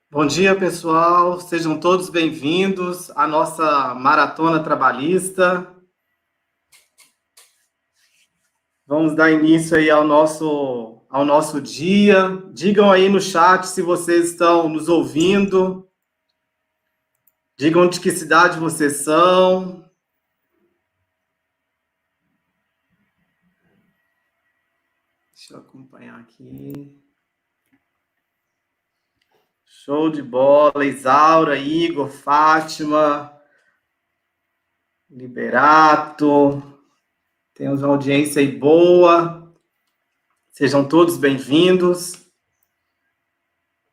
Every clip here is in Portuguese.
Bom dia, pessoal. Sejam todos bem-vindos à nossa maratona trabalhista. Vamos dar início aí ao nosso dia. Digam aí no chat se vocês estão nos ouvindo. Digam de que cidade vocês são. Deixa eu acompanhar aqui. Show de bola. Isaura, Igor, Fátima, Liberato. Temos uma audiência aí boa. Sejam todos bem-vindos.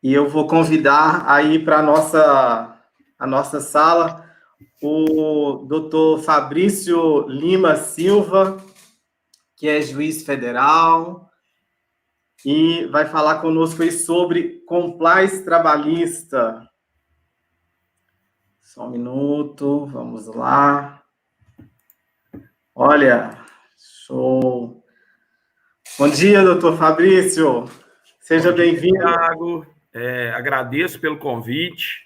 E eu vou convidar aí para a nossa sala o doutor Fabrício Lima Silva, que é juiz federal, e vai falar conosco aí sobre compliance trabalhista. Só um minuto, vamos lá. Olha, show. Bom dia, doutor Fabrício. Seja bem-vindo. Thiago, agradeço pelo convite,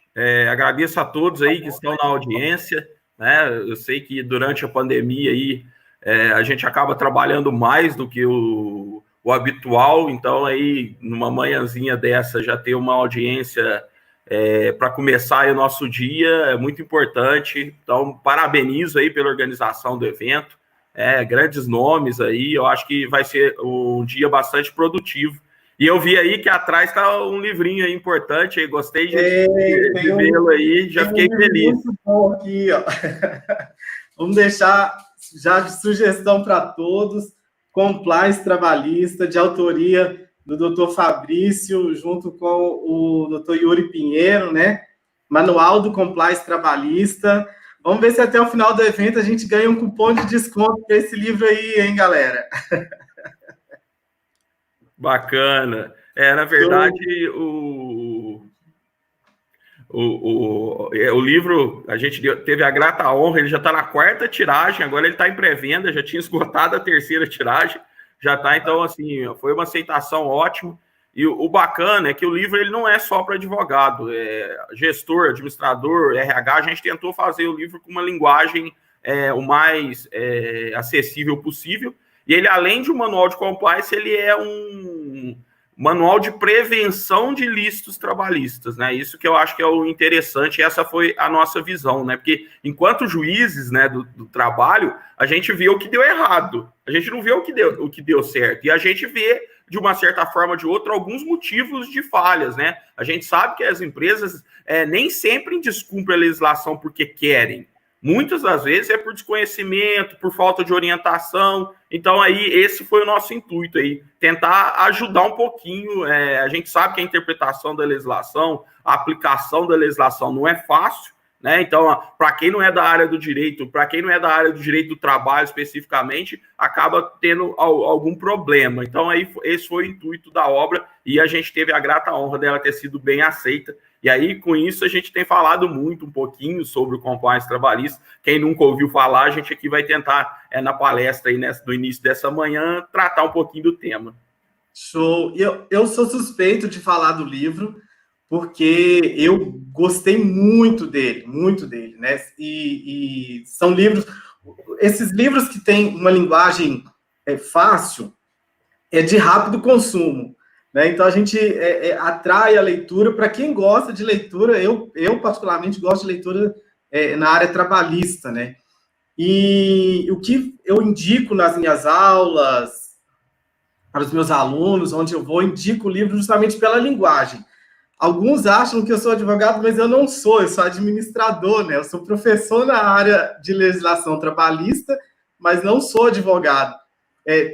agradeço a todos aí que estão na audiência, né? Eu sei que durante a pandemia aí a gente acaba trabalhando mais do que o habitual, então aí numa manhãzinha dessa já ter uma audiência para começar aí o nosso dia é muito importante, então parabenizo aí pela organização do evento, grandes nomes aí, eu acho que vai ser um dia bastante produtivo. E eu vi aí que atrás está um livrinho aí importante, aí gostei de vê-lo aí, já fiquei feliz. Muito bom aqui, ó. Vamos deixar já de sugestão para todos, Compliance Trabalhista, de autoria do Dr. Fabrício, junto com o Dr. Yuri Pinheiro, né? Manual do Compliance Trabalhista. Vamos ver se até o final do evento a gente ganha um cupom de desconto para esse livro aí, hein, galera? Bacana. Na verdade, o livro, a gente teve a grata honra, ele já está na 4ª tiragem, agora ele está em pré-venda, já tinha esgotado a 3ª tiragem, já está, então, assim, foi uma aceitação ótima. E o bacana é que o livro ele não é só para advogado, gestor, administrador, RH, a gente tentou fazer o livro com uma linguagem o mais acessível possível. E ele, além de um manual de compliance, ele é um manual de prevenção de ilícitos trabalhistas, né? Isso que eu acho que é o interessante, essa foi a nossa visão, né? Porque enquanto juízes, né, do trabalho, a gente vê o que deu errado, a gente não vê o que deu certo, e a gente vê, de uma certa forma ou de outra, alguns motivos de falhas, né? A gente sabe que as empresas nem sempre descumprem a legislação porque querem. Muitas das vezes é por desconhecimento, por falta de orientação. Então, aí, esse foi o nosso intuito aí, tentar ajudar um pouquinho. A gente sabe que a interpretação da legislação, a aplicação da legislação não é fácil, né? Então, para quem não é da área do direito, para quem não é da área do direito do trabalho especificamente, acaba tendo algum problema. Então, aí, esse foi o intuito da obra e a gente teve a grata honra dela ter sido bem aceita. E aí, com isso, a gente tem falado um pouquinho sobre o compliance trabalhista. Quem nunca ouviu falar, a gente aqui vai tentar, na palestra aí, no início dessa manhã, tratar um pouquinho do tema. Show! Eu sou suspeito de falar do livro, porque eu gostei muito dele, né? E são livros... Esses livros que têm uma linguagem fácil, é de rápido consumo, né? Então a gente atrai a leitura para quem gosta de leitura. Eu particularmente gosto de leitura na área trabalhista, né? E o que eu indico nas minhas aulas para os meus alunos, onde eu vou, indico o livro justamente pela linguagem. Alguns acham que eu sou advogado, mas eu não sou, eu sou administrador, né? Eu sou professor na área de legislação trabalhista, mas não sou advogado.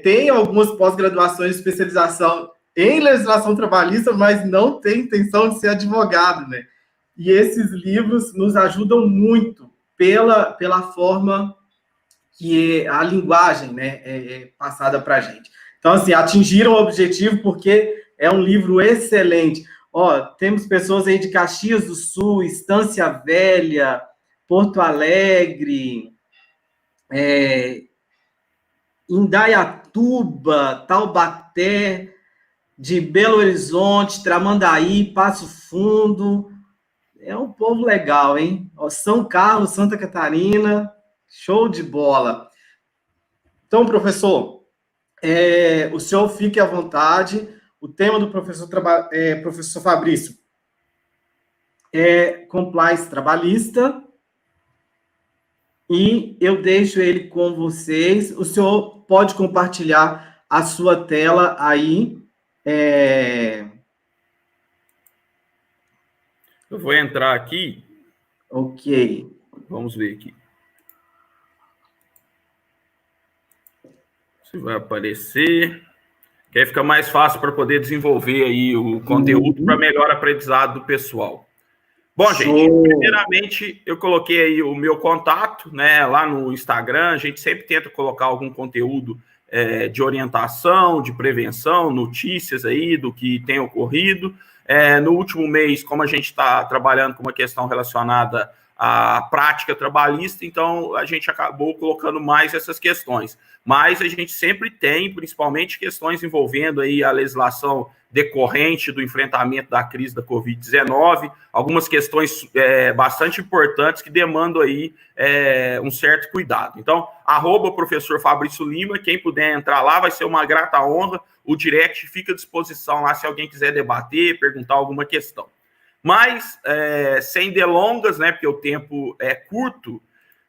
Tenho algumas pós-graduações de especialização em legislação trabalhista, mas não tenho intenção de ser advogado, né? E esses livros nos ajudam muito pela forma que a linguagem, né, é passada para a gente. Então, assim, atingiram o objetivo porque é um livro excelente. Ó, temos pessoas aí de Caxias do Sul, Estância Velha, Porto Alegre, Indaiatuba, Taubaté, de Belo Horizonte, Tramandaí, Passo Fundo. É um povo legal, hein? Ó, São Carlos, Santa Catarina, show de bola. Então, professor, o senhor fique à vontade. O tema do professor Fabrício é compliance trabalhista. E eu deixo ele com vocês. O senhor pode compartilhar a sua tela aí. Eu vou entrar aqui. Ok. Vamos ver aqui. Se vai aparecer. Que aí fica mais fácil para poder desenvolver aí o conteúdo para melhor aprendizado do pessoal. Bom, gente, primeiramente eu coloquei aí o meu contato, né, lá no Instagram. A gente sempre tenta colocar algum conteúdo de orientação, de prevenção, notícias aí do que tem ocorrido. No último mês, como a gente está trabalhando com uma questão relacionada à prática trabalhista, então a gente acabou colocando mais essas questões. Mas a gente sempre tem, principalmente, questões envolvendo aí a legislação decorrente do enfrentamento da crise da Covid-19, algumas questões bastante importantes que demandam aí um certo cuidado. Então, @professor Fabrício Lima, quem puder entrar lá vai ser uma grata honra. O direct fica à disposição lá se alguém quiser debater, perguntar alguma questão. Mas, sem delongas, né, porque o tempo é curto,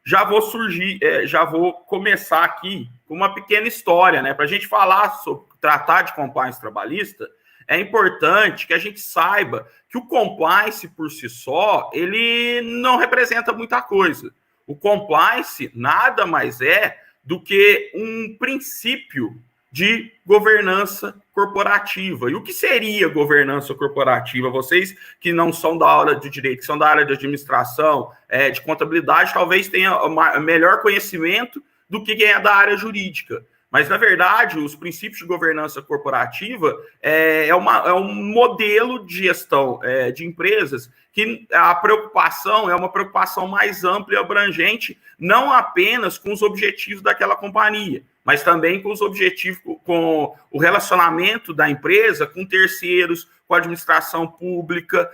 já vou começar aqui com uma pequena história, né, para a gente falar sobre tratar de compliance trabalhista. É importante que a gente saiba que o compliance por si só, ele não representa muita coisa. O compliance nada mais é do que um princípio de governança corporativa. E o que seria governança corporativa? Vocês que não são da área de direito, que são da área de administração, de contabilidade, talvez tenham melhor conhecimento do que quem é da área jurídica. Mas, na verdade, os princípios de governança corporativa é um modelo de gestão de empresas que a preocupação é uma preocupação mais ampla e abrangente, não apenas com os objetivos daquela companhia, mas também com os objetivos, com o relacionamento da empresa com terceiros, com a administração pública,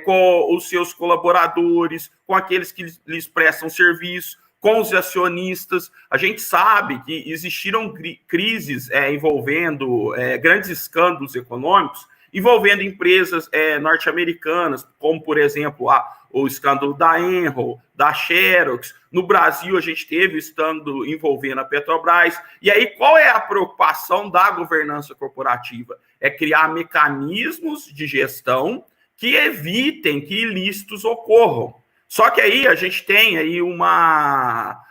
com os seus colaboradores, com aqueles que lhes prestam serviço, com os acionistas. A gente sabe que existiram crises envolvendo grandes escândalos econômicos, envolvendo empresas norte-americanas, como, por exemplo, o escândalo da Enron, da Xerox. No Brasil, a gente teve o escândalo envolvendo a Petrobras. E aí, qual é a preocupação da governança corporativa? É criar mecanismos de gestão que evitem que ilícitos ocorram. Só que aí a gente tem aí uma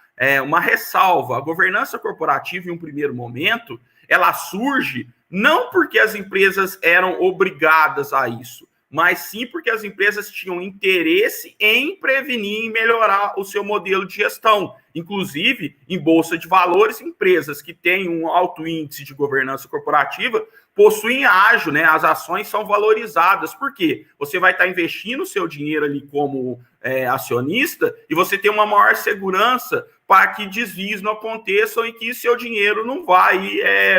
ressalva. A governança corporativa, em um primeiro momento, ela surge não porque as empresas eram obrigadas a isso, mas sim porque as empresas tinham interesse em prevenir e melhorar o seu modelo de gestão. Inclusive, em bolsa de valores, empresas que têm um alto índice de governança corporativa possuem ágio, né? As ações são valorizadas. Por quê? Você vai estar investindo o seu dinheiro ali como acionista e você tem uma maior segurança para que desvios não aconteçam e que seu dinheiro não vai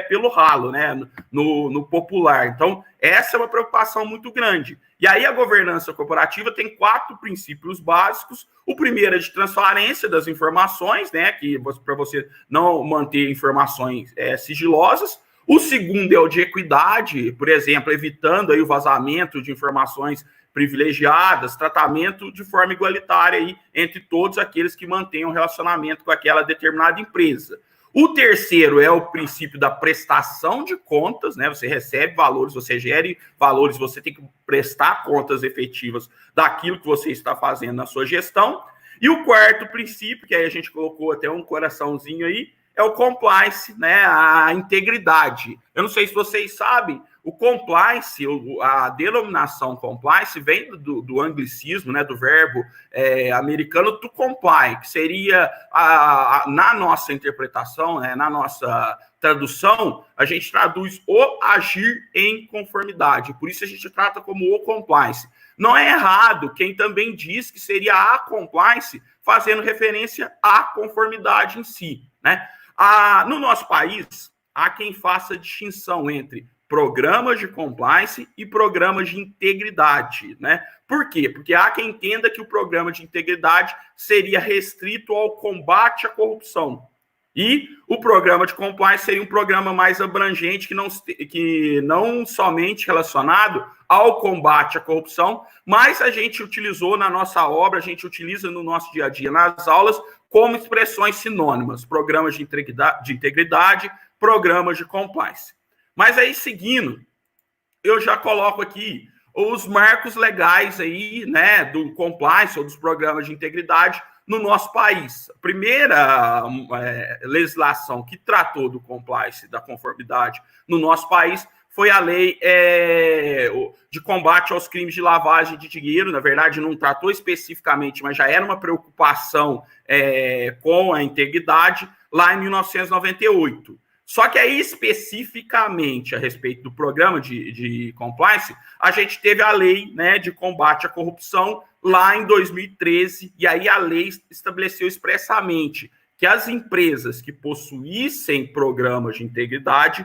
pelo ralo, né? No popular. Então, essa é uma preocupação muito grande. E aí a governança corporativa tem 4 princípios básicos. O primeiro é de transparência das informações, né? Que para você não manter informações sigilosas. O segundo é o de equidade, por exemplo, evitando aí o vazamento de informações privilegiadas, tratamento de forma igualitária aí entre todos aqueles que mantenham relacionamento com aquela determinada empresa. O terceiro é o princípio da prestação de contas, né? Você recebe valores, você gere valores, você tem que prestar contas efetivas daquilo que você está fazendo na sua gestão. E o quarto princípio, que aí a gente colocou até um coraçãozinho aí, é o compliance, né? A integridade. Eu não sei se vocês sabem, o compliance, a denominação compliance vem do anglicismo, né? Do verbo americano to comply, que seria, na nossa interpretação, né? Na nossa tradução, a gente traduz o agir em conformidade. Por isso a gente trata como o compliance. Não é errado quem também diz que seria a compliance, fazendo referência à conformidade em si, né? No nosso país, há quem faça distinção entre programas de compliance e programas de integridade, né? Por quê? Porque há quem entenda que o programa de integridade seria restrito ao combate à corrupção. E o programa de compliance seria um programa mais abrangente, que não somente relacionado ao combate à corrupção, mas a gente utilizou na nossa obra, a gente utiliza no nosso dia a dia, nas aulas, como expressões sinônimas, programas de integridade, programas de compliance. Mas aí, seguindo, eu já coloco aqui os marcos legais aí, né, do compliance ou dos programas de integridade no nosso país. A primeira legislação que tratou do compliance, da conformidade no nosso país, foi a lei de combate aos crimes de lavagem de dinheiro. Na verdade, não tratou especificamente, mas já era uma preocupação com a integridade, lá em 1998. Só que aí, especificamente, a respeito do programa de compliance, a gente teve a lei, né, de combate à corrupção lá em 2013, e aí a lei estabeleceu expressamente que as empresas que possuíssem programas de integridade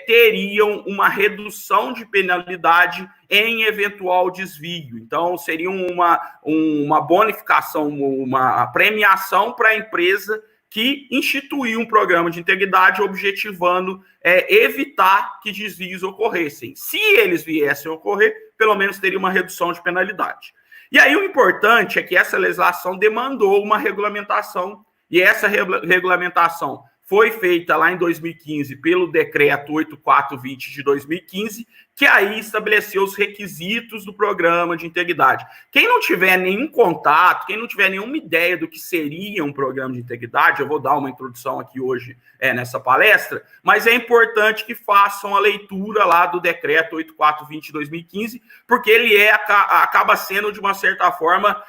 teriam uma redução de penalidade em eventual desvio. Então, seria uma bonificação, uma premiação para a empresa que instituiu um programa de integridade objetivando evitar que desvios ocorressem. Se eles viessem a ocorrer, pelo menos teria uma redução de penalidade. E aí o importante é que essa legislação demandou uma regulamentação, e essa regulamentação foi feita lá em 2015 pelo decreto 8420 de 2015, que aí estabeleceu os requisitos do programa de integridade. Quem não tiver nenhum contato, quem não tiver nenhuma ideia do que seria um programa de integridade, eu vou dar uma introdução aqui hoje nessa palestra, mas é importante que façam a leitura lá do decreto 8420 de 2015, porque ele acaba sendo, de uma certa forma,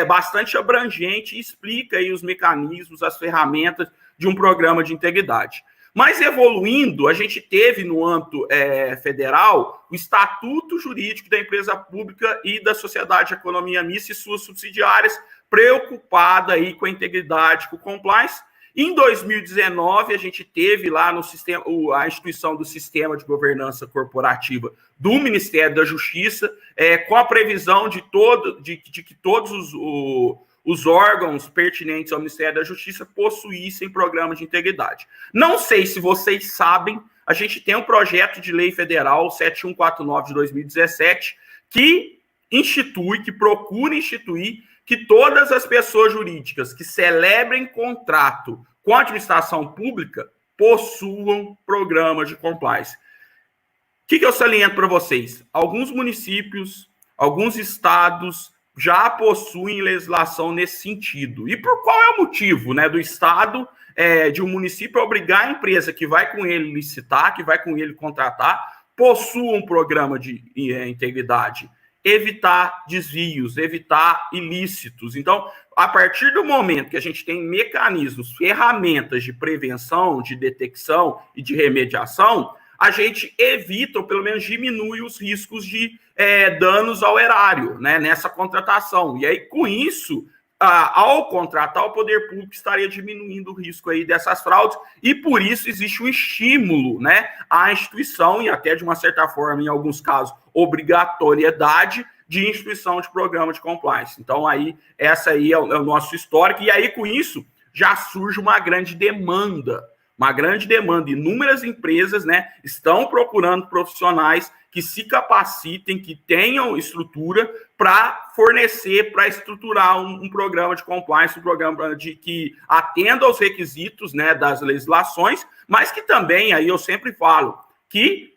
bastante abrangente e explica aí os mecanismos, as ferramentas de um programa de integridade. Mas evoluindo, a gente teve no âmbito federal o Estatuto Jurídico da Empresa Pública e da Sociedade de Economia Mista e suas subsidiárias, preocupada aí com a integridade, com o compliance. Em 2019, a gente teve lá no sistema, a instituição do Sistema de Governança Corporativa do Ministério da Justiça, com a previsão de que todos os órgãos pertinentes ao Ministério da Justiça possuíssem programas de integridade. Não sei se vocês sabem, a gente tem um projeto de lei federal 7149 de 2017 que procura instituir que todas as pessoas jurídicas que celebrem contrato com a administração pública possuam programas de compliance. O que eu saliento para vocês? Alguns municípios, alguns estados já possuem legislação nesse sentido. E por qual é o motivo, né, do Estado, de um município obrigar a empresa que vai com ele licitar, que vai com ele contratar, possua um programa de integridade? Evitar desvios, evitar ilícitos. Então, a partir do momento que a gente tem mecanismos, ferramentas de prevenção, de detecção e de remediação, a gente evita, ou pelo menos diminui os riscos de danos ao erário, né, nessa contratação. E aí, com isso, ao contratar, o poder público estaria diminuindo o risco aí dessas fraudes, e por isso existe um estímulo, né, à instituição, e até de uma certa forma, em alguns casos, obrigatoriedade de instituição de programa de compliance. Então, aí, essa aí é o nosso histórico, e aí, com isso, já surge uma grande demanda uma grande demanda. Inúmeras empresas, né, estão procurando profissionais que se capacitem, que tenham estrutura para fornecer, para estruturar um programa de compliance, um programa que atenda aos requisitos, né, das legislações, mas que também, aí eu sempre falo, que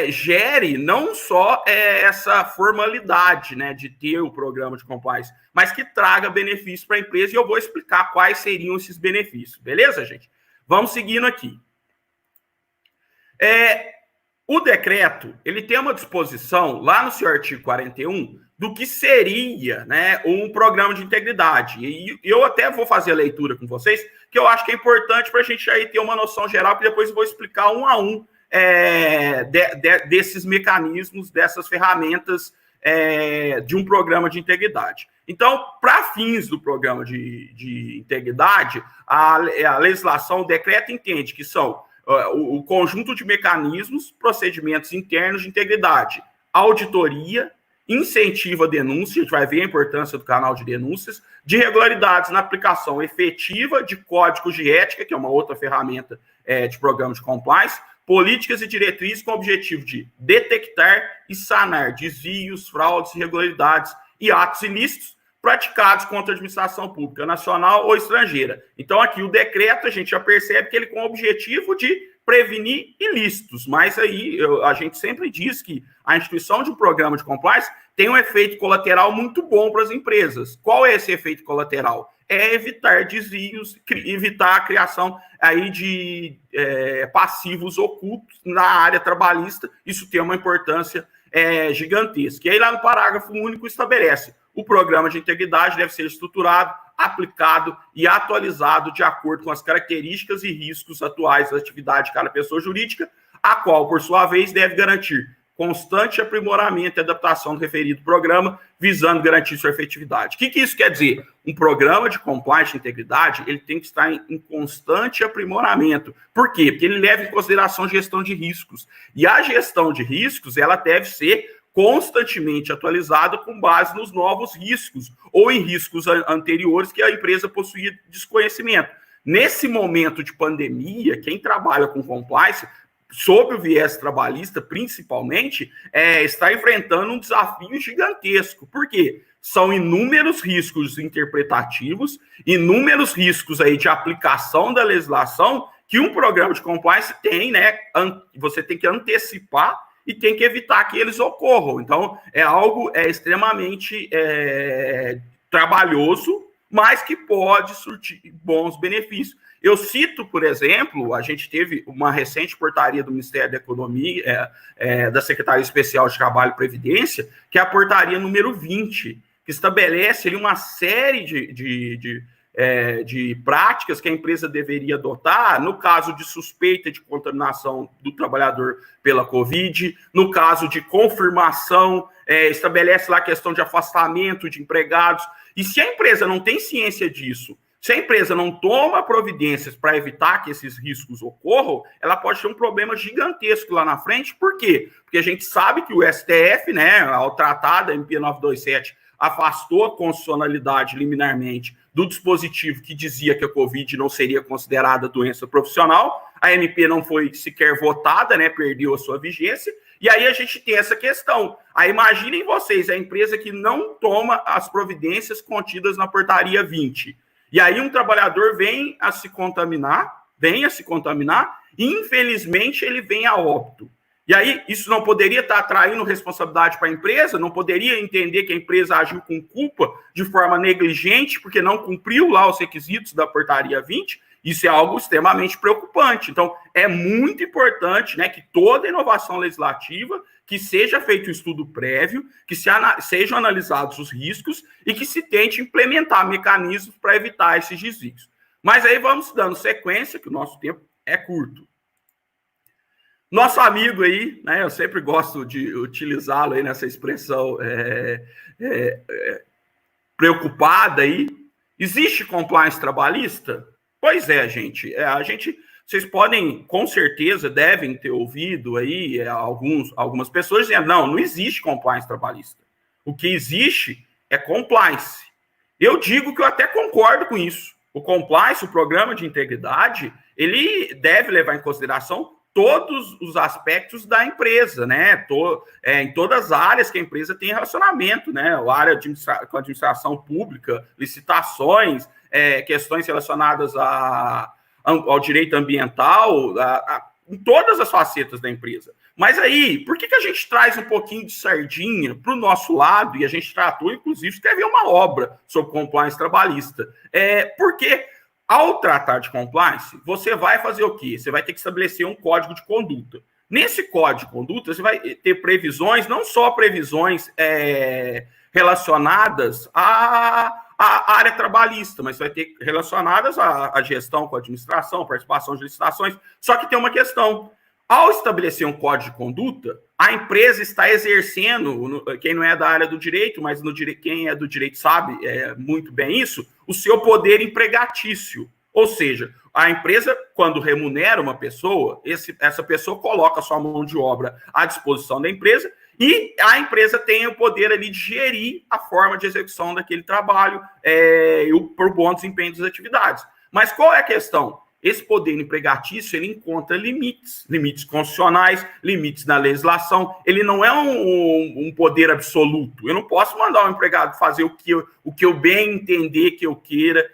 gere não só essa formalidade, né, de ter o programa de compliance, mas que traga benefícios para a empresa, e eu vou explicar quais seriam esses benefícios. Beleza, gente? Vamos seguindo aqui. O decreto, ele tem uma disposição, lá no seu artigo 41, do que seria, né, um programa de integridade. E eu até vou fazer a leitura com vocês, que eu acho que é importante para a gente aí ter uma noção geral, que depois eu vou explicar um a um desses mecanismos, dessas ferramentas de um programa de integridade. Então, para fins do programa de integridade, a legislação, o decreto entende que são o conjunto de mecanismos, procedimentos internos de integridade, auditoria, incentiva a denúncia, a gente vai ver a importância do canal de denúncias, de irregularidades na aplicação efetiva de códigos de ética, que é uma outra ferramenta de programa de compliance, políticas e diretrizes com o objetivo de detectar e sanar desvios, fraudes, irregularidades e atos ilícitos praticados contra a administração pública nacional ou estrangeira. Então, aqui o decreto, a gente já percebe que ele com o objetivo de prevenir ilícitos, mas aí a gente sempre diz que a instituição de um programa de compliance tem um efeito colateral muito bom para as empresas. Qual é esse efeito colateral? É evitar desvios, evitar a criação aí de passivos ocultos na área trabalhista. Isso tem uma importância gigantesca. E aí lá no parágrafo único estabelece: o programa de integridade deve ser estruturado, aplicado e atualizado de acordo com as características e riscos atuais da atividade de cada pessoa jurídica, a qual, por sua vez, deve garantir constante aprimoramento e adaptação do referido programa, visando garantir sua efetividade. O que isso quer dizer? Um programa de compliance de integridade, ele tem que estar em constante aprimoramento. Por quê? Porque ele leva em consideração a gestão de riscos. E a gestão de riscos, ela deve ser constantemente atualizada com base nos novos riscos ou em riscos anteriores que a empresa possuía desconhecimento. Nesse momento de pandemia, quem trabalha com compliance, sob o viés trabalhista, principalmente, está enfrentando um desafio gigantesco. Por quê? São inúmeros riscos interpretativos, inúmeros riscos aí de aplicação da legislação que um programa de compliance tem, né? Você tem que antecipar e tem que evitar que eles ocorram. Então, é algo extremamente trabalhoso, mas que pode surtir bons benefícios. Eu cito, por exemplo, a gente teve uma recente portaria do Ministério da Economia, da Secretaria Especial de Trabalho e Previdência, que é a portaria número 20, que estabelece ali uma série de práticas que a empresa deveria adotar no caso de suspeita de contaminação do trabalhador pela Covid, no caso de confirmação, estabelece lá a questão de afastamento de empregados. E se a empresa não tem ciência disso, se a empresa não toma providências para evitar que esses riscos ocorram, ela pode ter um problema gigantesco lá na frente. Por quê? Porque a gente sabe que o STF, né, ao tratar da MP 927, afastou a constitucionalidade liminarmente do dispositivo que dizia que a Covid não seria considerada doença profissional. A MP não foi sequer votada, né, perdeu a sua vigência. E aí a gente tem essa questão. Aí imaginem vocês, a empresa que não toma as providências contidas na portaria 20. E aí um trabalhador vem a se contaminar, e infelizmente ele vem a óbito. E aí isso não poderia estar atraindo responsabilidade para a empresa, não poderia entender que a empresa agiu com culpa de forma negligente, porque não cumpriu lá os requisitos da portaria 20. Isso é algo extremamente preocupante. Então, é muito importante, né, que toda inovação legislativa, que seja feito um estudo prévio, que sejam analisados os riscos e que se tente implementar mecanismos para evitar esses desvios. Mas aí vamos dando sequência, que o nosso tempo é curto. Nosso amigo aí, né, eu sempre gosto de utilizá-lo aí nessa expressão preocupada aí. Existe compliance trabalhista? Pois é, gente. Vocês podem, com certeza, devem ter ouvido aí algumas pessoas dizendo, não existe compliance trabalhista. O que existe é compliance. Eu digo que eu até concordo com isso. O compliance, o programa de integridade, ele deve levar em consideração todos os aspectos da empresa, né? Em todas as áreas que a empresa tem relacionamento, né? A área com a administração pública, licitações, questões relacionadas ao direito ambiental, em todas as facetas da empresa. Mas aí, por que a gente traz um pouquinho de sardinha para o nosso lado, e a gente tratou, inclusive, de escrever uma obra sobre compliance trabalhista? Porque, ao tratar de compliance, você vai fazer o quê? Você vai ter que estabelecer um código de conduta. Nesse código de conduta, você vai ter previsões, não só previsões relacionadas à área trabalhista, mas vai ter relacionadas à gestão com a administração, participação de licitações. Só que tem uma questão. Ao estabelecer um código de conduta, a empresa está exercendo, quem não é da área do direito, mas quem é do direito sabe muito bem isso, o seu poder empregatício. Ou seja, a empresa, quando remunera uma pessoa, essa pessoa coloca a sua mão de obra à disposição da empresa e a empresa tem o poder ali de gerir a forma de execução daquele trabalho por bom desempenho das atividades. Mas qual é a questão? Esse poder empregatício, ele encontra limites constitucionais, limites na legislação. Ele não é um poder absoluto. Eu não posso mandar o empregado fazer o que eu bem entender que eu queira,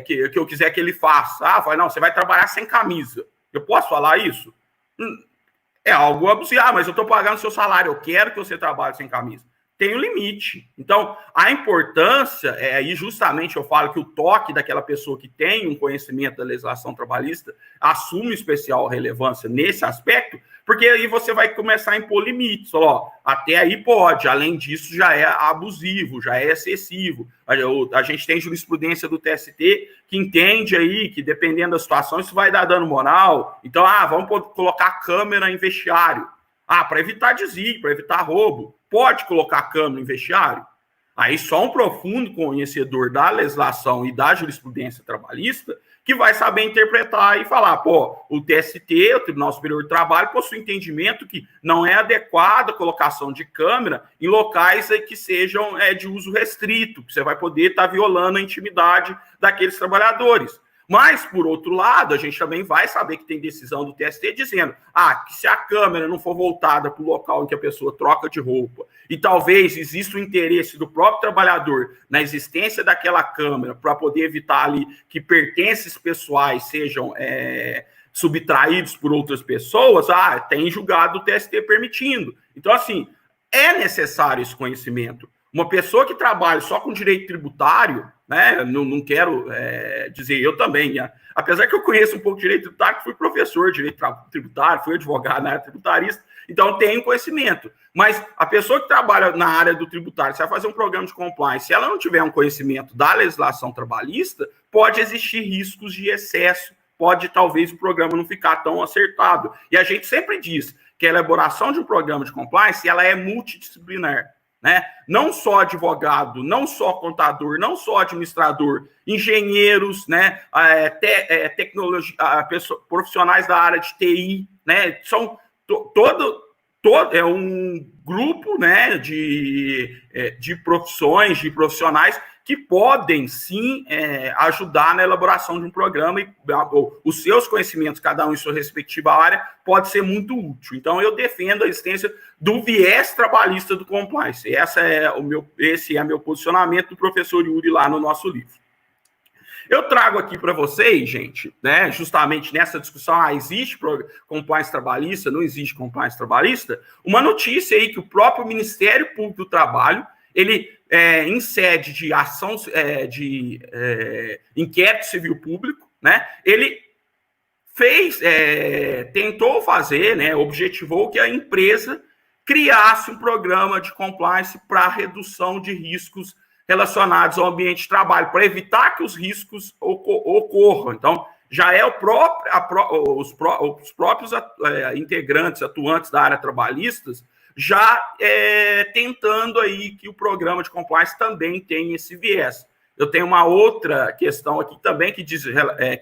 que eu quiser que ele faça. Não, você vai trabalhar sem camisa. Eu posso falar isso? É algo abusivo, mas eu estou pagando seu salário, eu quero que você trabalhe sem camisa. Tem um limite. Então, a importância, aí justamente eu falo que o toque daquela pessoa que tem um conhecimento da legislação trabalhista assume especial relevância nesse aspecto, porque aí você vai começar a impor limites. Até aí pode, além disso já é abusivo, já é excessivo. A gente tem jurisprudência do TST que entende aí que, dependendo da situação, isso vai dar dano moral. Então, vamos colocar câmera em vestiário. Para evitar desvio, para evitar roubo. Pode colocar câmera em vestiário? Aí só um profundo conhecedor da legislação e da jurisprudência trabalhista que vai saber interpretar e falar, o TST, o Tribunal Superior do Trabalho, possui entendimento que não é adequada a colocação de câmera em locais que sejam de uso restrito, que você vai poder estar violando a intimidade daqueles trabalhadores. Mas, por outro lado, a gente também vai saber que tem decisão do TST dizendo que se a câmera não for voltada para o local em que a pessoa troca de roupa e talvez exista o interesse do próprio trabalhador na existência daquela câmera para poder evitar ali que pertences pessoais sejam subtraídos por outras pessoas, tem julgado o TST permitindo. Então, assim, é necessário esse conhecimento. Uma pessoa que trabalha só com direito tributário, né? Não quero dizer, eu também, apesar que eu conheço um pouco de direito tributário, fui professor de direito tributário, fui advogado na área tributarista, então tenho conhecimento. Mas a pessoa que trabalha na área do tributário, se vai fazer um programa de compliance, se ela não tiver um conhecimento da legislação trabalhista, pode existir riscos de excesso, pode talvez o programa não ficar tão acertado. E a gente sempre diz que a elaboração de um programa de compliance, ela é multidisciplinar. Né? Não só advogado, não só contador, não só administrador, engenheiros, né? Tecnologia, profissionais da área de TI, né? São todo é um grupo, né, de profissões, de profissionais que podem, sim, ajudar na elaboração de um programa e os seus conhecimentos, cada um em sua respectiva área, pode ser muito útil. Então, eu defendo a existência do viés trabalhista do compliance. Esse é meu posicionamento do professor Yuri lá no nosso livro. Eu trago aqui para vocês, gente, né, justamente nessa discussão, existe compliance trabalhista, não existe compliance trabalhista, uma notícia aí que o próprio Ministério Público do Trabalho, ele, em sede de ação, de inquérito civil público, né, ele tentou fazer, né, objetivou que a empresa criasse um programa de compliance para redução de riscos relacionados ao ambiente de trabalho, para evitar que os riscos ocorram. Então, já é os próprios integrantes, atuantes da área trabalhista, já tentando aí que o programa de compliance também tenha esse viés. Eu tenho uma outra questão aqui também que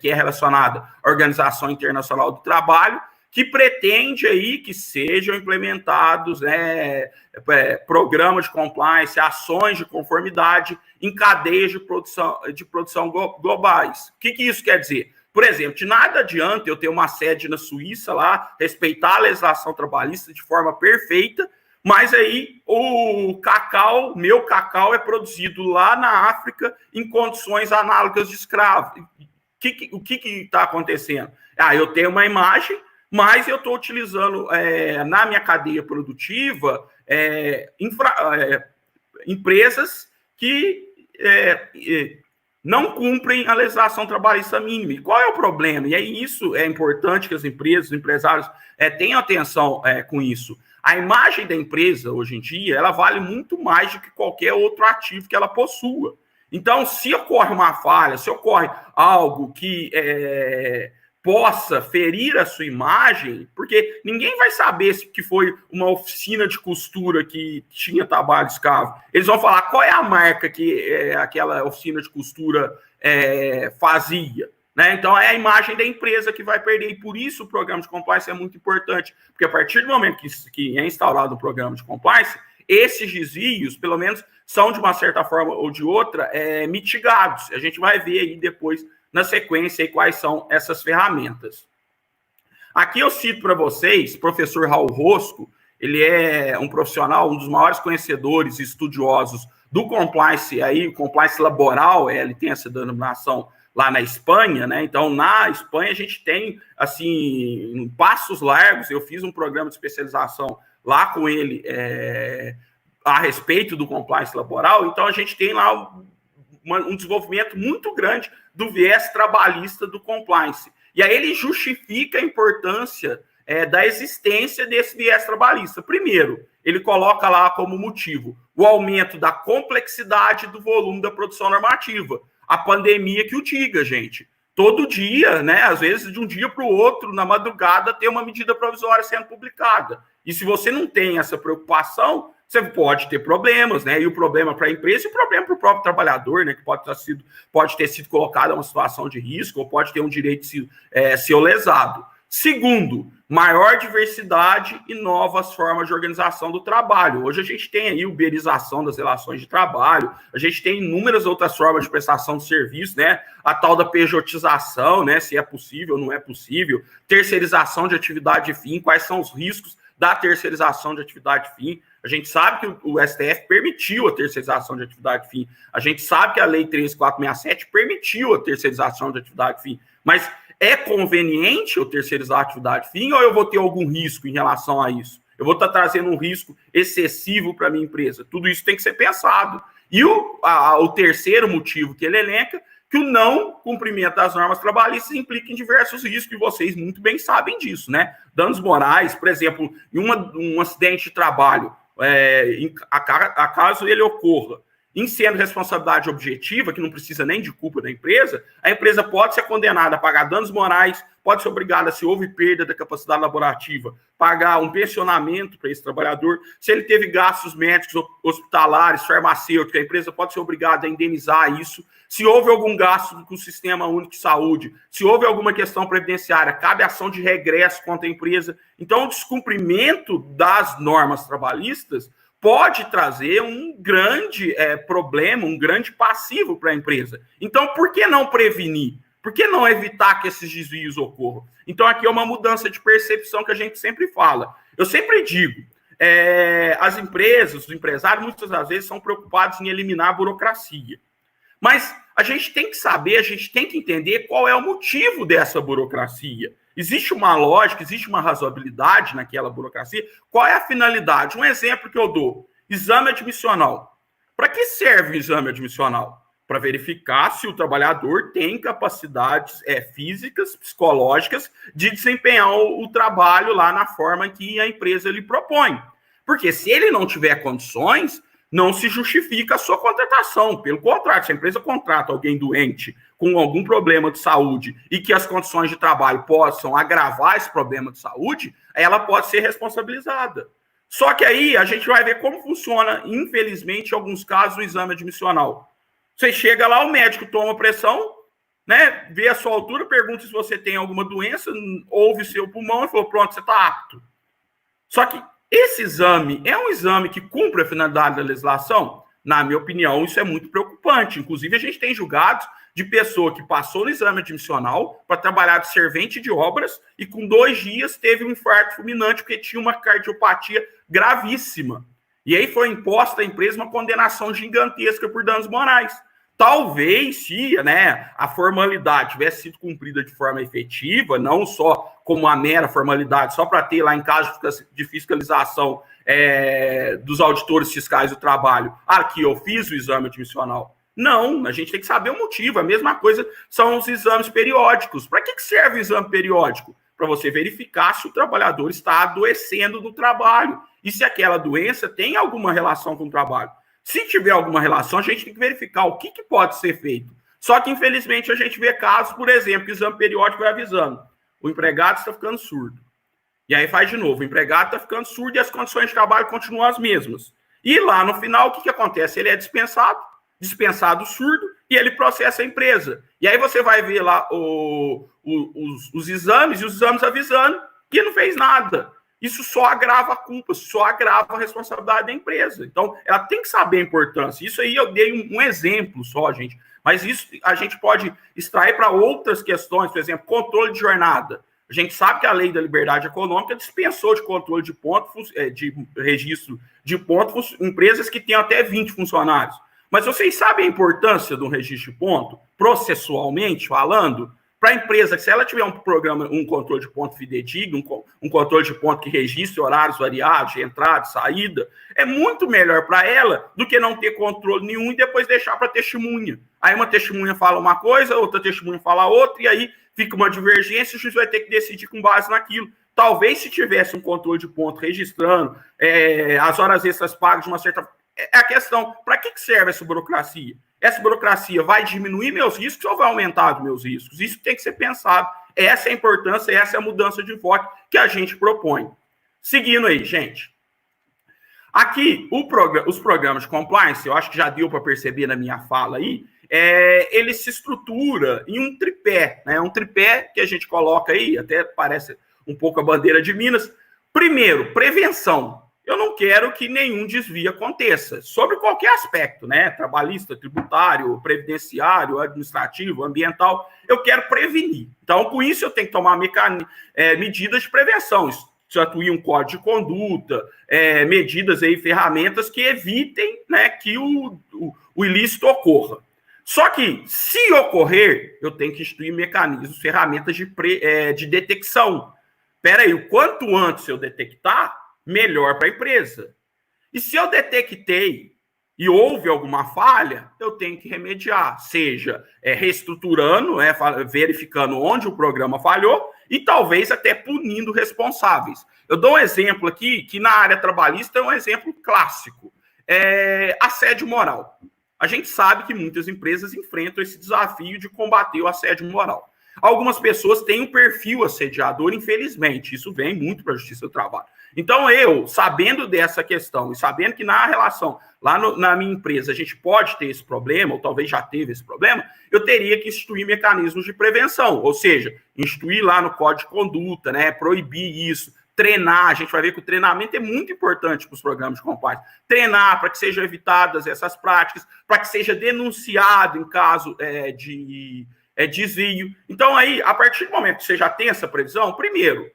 é relacionada à Organização Internacional do Trabalho, que pretende aí que sejam implementados programas de compliance, ações de conformidade em cadeias de produção globais. O que isso quer dizer? Por exemplo, de nada adianta eu ter uma sede na Suíça lá, respeitar a legislação trabalhista de forma perfeita, mas aí o cacau, meu cacau, é produzido lá na África em condições análogas de escravo. O que está acontecendo? Eu tenho uma imagem, mas eu estou utilizando na minha cadeia produtiva empresas que não cumprem a legislação trabalhista mínima. E qual é o problema? E aí isso é importante que as empresas, os empresários tenham atenção com isso. A imagem da empresa, hoje em dia, ela vale muito mais do que qualquer outro ativo que ela possua. Então, se ocorre uma falha, se ocorre algo que possa ferir a sua imagem, porque ninguém vai saber se que foi uma oficina de costura que tinha trabalho escravo. Eles vão falar qual é a marca que aquela oficina de costura fazia. Né? Então, é a imagem da empresa que vai perder. E por isso o programa de compliance é muito importante. Porque a partir do momento que é instaurado o programa de compliance, esses desvios, pelo menos, são, de uma certa forma ou de outra, mitigados. A gente vai ver aí depois, na sequência, aí, quais são essas ferramentas. Aqui eu cito para vocês o professor Raul Rosco. Ele é um profissional, um dos maiores conhecedores e estudiosos do compliance, aí, o compliance laboral, ele tem essa denominação lá na Espanha, né? Então, na Espanha, a gente tem, assim, passos largos. Eu fiz um programa de especialização lá com ele a respeito do compliance laboral. Então, a gente tem lá um desenvolvimento muito grande do viés trabalhista do compliance. E aí ele justifica a importância da existência desse viés trabalhista. Primeiro, ele coloca lá como motivo o aumento da complexidade do volume da produção normativa. A pandemia que o diga, gente. Todo dia, né? Às vezes, de um dia para o outro, na madrugada, tem uma medida provisória sendo publicada. E se você não tem essa preocupação, você pode ter problemas, né? E o problema para a empresa e o problema para o próprio trabalhador, né? Que pode ter sido colocado em uma situação de risco ou pode ter um direito de ser lesado. Segundo, maior diversidade e novas formas de organização do trabalho. Hoje a gente tem aí uberização das relações de trabalho, a gente tem inúmeras outras formas de prestação de serviço, né? A tal da pejotização, né? Se é possível ou não é possível, terceirização de atividade fim, quais são os riscos da terceirização de atividade fim. A gente sabe que o STF permitiu a terceirização de atividade fim, a gente sabe que a Lei 13467 permitiu a terceirização de atividade fim, mas é conveniente eu terceirizar a atividade fim ou eu vou ter algum risco em relação a isso? Eu vou estar trazendo um risco excessivo para a minha empresa? Tudo isso tem que ser pensado. E o terceiro motivo que ele elenca, que o não cumprimento das normas trabalhistas implica em diversos riscos, e vocês muito bem sabem disso, né? Danos morais, por exemplo, em um acidente de trabalho, acaso ele ocorra, em sendo responsabilidade objetiva, que não precisa nem de culpa da empresa, a empresa pode ser condenada a pagar danos morais, pode ser obrigada, se houve perda da capacidade laborativa, pagar um pensionamento para esse trabalhador. Se ele teve gastos médicos, hospitalares, farmacêuticos, a empresa pode ser obrigada a indenizar isso. Se houve algum gasto com o Sistema Único de Saúde, se houve alguma questão previdenciária, cabe ação de regresso contra a empresa. Então, o descumprimento das normas trabalhistas pode trazer um grande problema, um grande passivo para a empresa. Então, por que não prevenir? Por que não evitar que esses desvios ocorram? Então, aqui é uma mudança de percepção que a gente sempre fala. Eu sempre digo, as empresas, os empresários, muitas das vezes são preocupados em eliminar a burocracia. Mas a gente tem que saber, a gente tem que entender qual é o motivo dessa burocracia. Existe uma lógica, existe uma razoabilidade naquela burocracia. Qual é a finalidade? Um exemplo que eu dou: exame admissional. Para que serve o exame admissional? Para verificar se o trabalhador tem capacidades físicas, psicológicas, de desempenhar o trabalho lá na forma que a empresa lhe propõe. Porque se ele não tiver condições, não se justifica a sua contratação. Pelo contrário, se a empresa contrata alguém doente com algum problema de saúde e que as condições de trabalho possam agravar esse problema de saúde, ela pode ser responsabilizada. Só que aí a gente vai ver como funciona, infelizmente, em alguns casos, o exame admissional. Você chega lá, o médico toma pressão, né, vê a sua altura, pergunta se você tem alguma doença, ouve seu pulmão e falou, pronto, você está apto. Só que esse exame é um exame que cumpre a finalidade da legislação? Na minha opinião, isso é muito preocupante. Inclusive, a gente tem julgados de pessoa que passou no exame admissional para trabalhar de servente de obras e com 2 dias teve um infarto fulminante porque tinha uma cardiopatia gravíssima. E aí foi imposta à empresa uma condenação gigantesca por danos morais. Talvez, se a formalidade tivesse sido cumprida de forma efetiva, não só como uma mera formalidade, só para ter lá em caso de fiscalização dos auditores fiscais do trabalho, aqui eu fiz o exame admissional. Não, a gente tem que saber o motivo. A mesma coisa são os exames periódicos. Para que serve o exame periódico? Para você verificar se o trabalhador está adoecendo no trabalho e se aquela doença tem alguma relação com o trabalho. Se tiver alguma relação, a gente tem que verificar o que pode ser feito. Só que, infelizmente, a gente vê casos, por exemplo, que o exame periódico vai avisando. O empregado está ficando surdo. E aí faz de novo. O empregado está ficando surdo e as condições de trabalho continuam as mesmas. E lá, no final, o que acontece? Ele é dispensado surdo, e ele processa a empresa. E aí você vai ver lá os exames, e os exames avisando que não fez nada. Isso só agrava a culpa, só agrava a responsabilidade da empresa. Então, ela tem que saber a importância. Isso aí eu dei um exemplo só, gente. Mas isso a gente pode extrair para outras questões, por exemplo, controle de jornada. A gente sabe que a lei da liberdade econômica dispensou de controle de ponto, de registro de ponto, empresas que têm até 20 funcionários. Mas vocês sabem a importância do registro de ponto, processualmente falando? Para a empresa, se ela tiver um programa, um controle de ponto fidedigno, um controle de ponto que registre horários variados, de entrada e saída, é muito melhor para ela do que não ter controle nenhum e depois deixar para testemunha. Aí uma testemunha fala uma coisa, outra testemunha fala outra, e aí fica uma divergência e o juiz vai ter que decidir com base naquilo. Talvez se tivesse um controle de ponto registrando as horas extras pagas de uma certa... É a questão, para que serve essa burocracia? Essa burocracia vai diminuir meus riscos ou vai aumentar os meus riscos? Isso tem que ser pensado. Essa é a importância, essa é a mudança de enfoque que a gente propõe. Seguindo aí, gente. Aqui, os programas de compliance, eu acho que já deu para perceber na minha fala aí, ele se estrutura em um tripé, né? Um tripé que a gente coloca aí, até parece um pouco a bandeira de Minas. Primeiro, prevenção. Eu não quero que nenhum desvio aconteça, sobre qualquer aspecto, né? Trabalhista, tributário, previdenciário, administrativo, ambiental. Eu quero prevenir. Então, com isso, eu tenho que tomar medidas de prevenção. Instituir um código de conduta, medidas aí, ferramentas que evitem, né, que o ilícito ocorra. Só que, se ocorrer, eu tenho que instituir mecanismos, ferramentas de detecção. Espera aí, o quanto antes eu detectar, melhor para a empresa. E se eu detectei e houve alguma falha, eu tenho que remediar, seja reestruturando, verificando onde o programa falhou e talvez até punindo responsáveis. Eu dou um exemplo aqui, que na área trabalhista é um exemplo clássico. Assédio moral. A gente sabe que muitas empresas enfrentam esse desafio de combater o assédio moral. Algumas pessoas têm um perfil assediador, infelizmente. Isso vem muito para a Justiça do Trabalho. Então, eu, sabendo dessa questão e sabendo que na relação, lá na minha empresa, a gente pode ter esse problema, ou talvez já teve esse problema, eu teria que instituir mecanismos de prevenção, ou seja, instituir lá no Código de Conduta, né, proibir isso, treinar. A gente vai ver que o treinamento é muito importante para os programas de compliance. Treinar para que sejam evitadas essas práticas, para que seja denunciado em caso de desvio. Então, aí, a partir do momento que você já tem essa previsão, primeiro,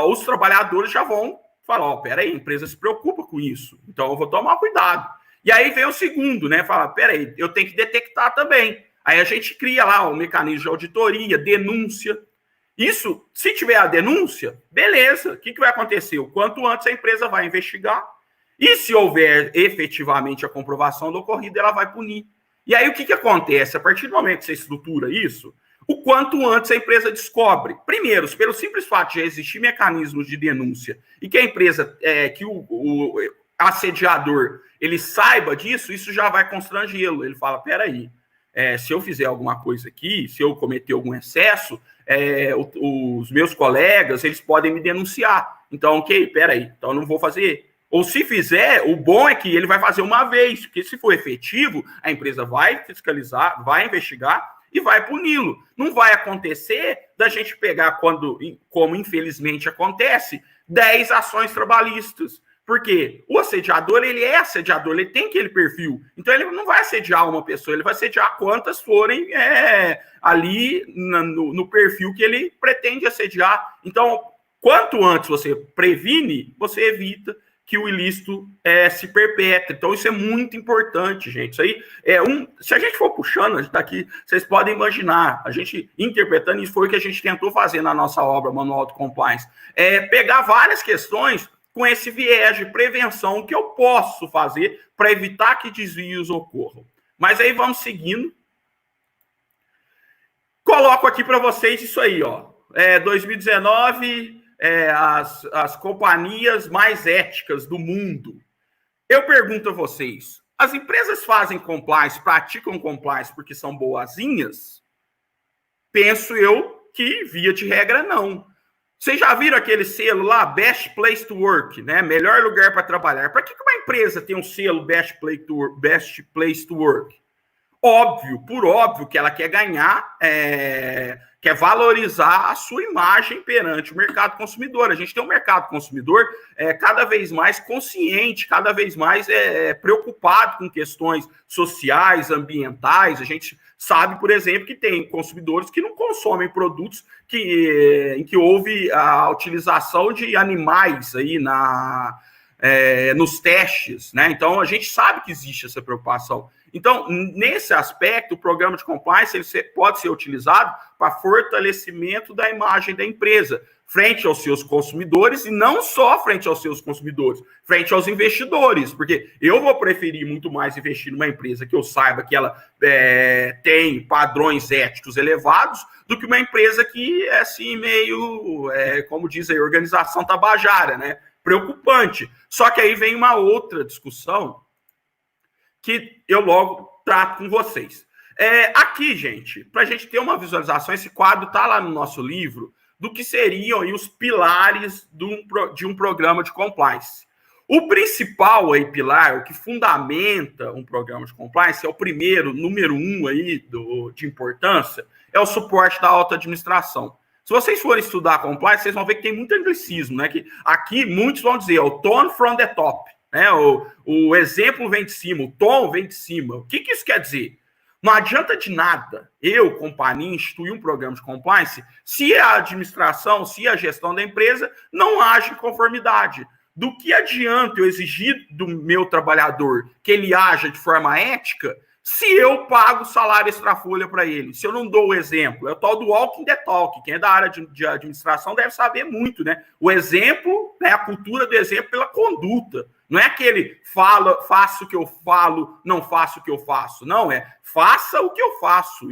os trabalhadores já vão falar, peraí, a empresa se preocupa com isso, então eu vou tomar cuidado. E aí vem o segundo, né? Fala, peraí, eu tenho que detectar também. Aí a gente cria lá um mecanismo de auditoria, denúncia. Isso, se tiver a denúncia, beleza. O que vai acontecer? O quanto antes a empresa vai investigar e se houver efetivamente a comprovação do ocorrido, ela vai punir. E aí o que acontece? A partir do momento que você estrutura isso, o quanto antes a empresa descobre. Primeiro, pelo simples fato de existir mecanismos de denúncia e que a empresa, que o assediador, ele saiba disso, isso já vai constrangê-lo. Ele fala, peraí, se eu fizer alguma coisa aqui, se eu cometer algum excesso, os meus colegas, eles podem me denunciar. Então, ok, peraí, então eu não vou fazer. Ou se fizer, o bom é que ele vai fazer uma vez, porque se for efetivo, a empresa vai fiscalizar, vai investigar e vai puni-lo. Não vai acontecer da gente pegar, como infelizmente acontece, 10 ações trabalhistas. Porque o assediador, ele é assediador, ele tem aquele perfil. Então, ele não vai assediar uma pessoa, ele vai assediar quantas forem ali no perfil que ele pretende assediar. Então, quanto antes você previne, você evita que o ilícito se perpetre. Então, isso é muito importante, gente. Isso aí se a gente for puxando, a gente tá aqui, vocês podem imaginar, a gente interpretando, isso foi o que a gente tentou fazer na nossa obra, Manual de Compliance, pegar várias questões com esse viés de prevenção que eu posso fazer para evitar que desvios ocorram. Mas aí vamos seguindo. Coloco aqui para vocês isso aí, ó. 2019, as companhias mais éticas do mundo. Eu pergunto a vocês, as empresas fazem compliance, praticam compliance porque são boazinhas? Penso eu que, via de regra, não. Vocês já viram aquele selo lá, Best Place to Work, né? Melhor lugar para trabalhar. Para que uma empresa tem um selo Best Place to Work? Por óbvio que ela quer ganhar, quer valorizar a sua imagem perante o mercado consumidor. A gente tem um mercado consumidor cada vez mais consciente, cada vez mais preocupado com questões sociais, ambientais. A gente sabe, por exemplo, que tem consumidores que não consomem produtos em que houve a utilização de animais aí nos testes, né? Então, a gente sabe que existe essa preocupação. Então, nesse aspecto, o programa de compliance ele pode ser utilizado para fortalecimento da imagem da empresa, frente aos seus consumidores, e não só frente aos seus consumidores, frente aos investidores, porque eu vou preferir muito mais investir numa empresa que eu saiba que ela tem padrões éticos elevados, do que uma empresa que é assim meio, como diz aí, organização tabajara, né? Preocupante. Só que aí vem uma outra discussão que eu logo trato com vocês. Aqui, gente, para a gente ter uma visualização, esse quadro está lá no nosso livro, do que seriam aí os pilares de um programa de compliance. O principal aí, pilar, o que fundamenta um programa de compliance, é o primeiro, número 1 aí de importância, é o suporte da alta administração. Se vocês forem estudar compliance, vocês vão ver que tem muito anglicismo, né? Que aqui muitos vão dizer, o tone from the top, né? O exemplo vem de cima, o tom vem de cima. O que isso quer dizer? Não adianta de nada eu, companhia, instituir um programa de compliance se a administração, se a gestão da empresa não age em conformidade. Do que adianta eu exigir do meu trabalhador que ele haja de forma ética se eu pago salário extrafolha para ele? Se eu não dou o exemplo, é o tal do walking the talk. Quem é da área de administração deve saber muito, né? O exemplo, né, a cultura do exemplo pela conduta. Não é aquele faço o que eu falo, não faço o que eu faço. Não, faça o que eu faço.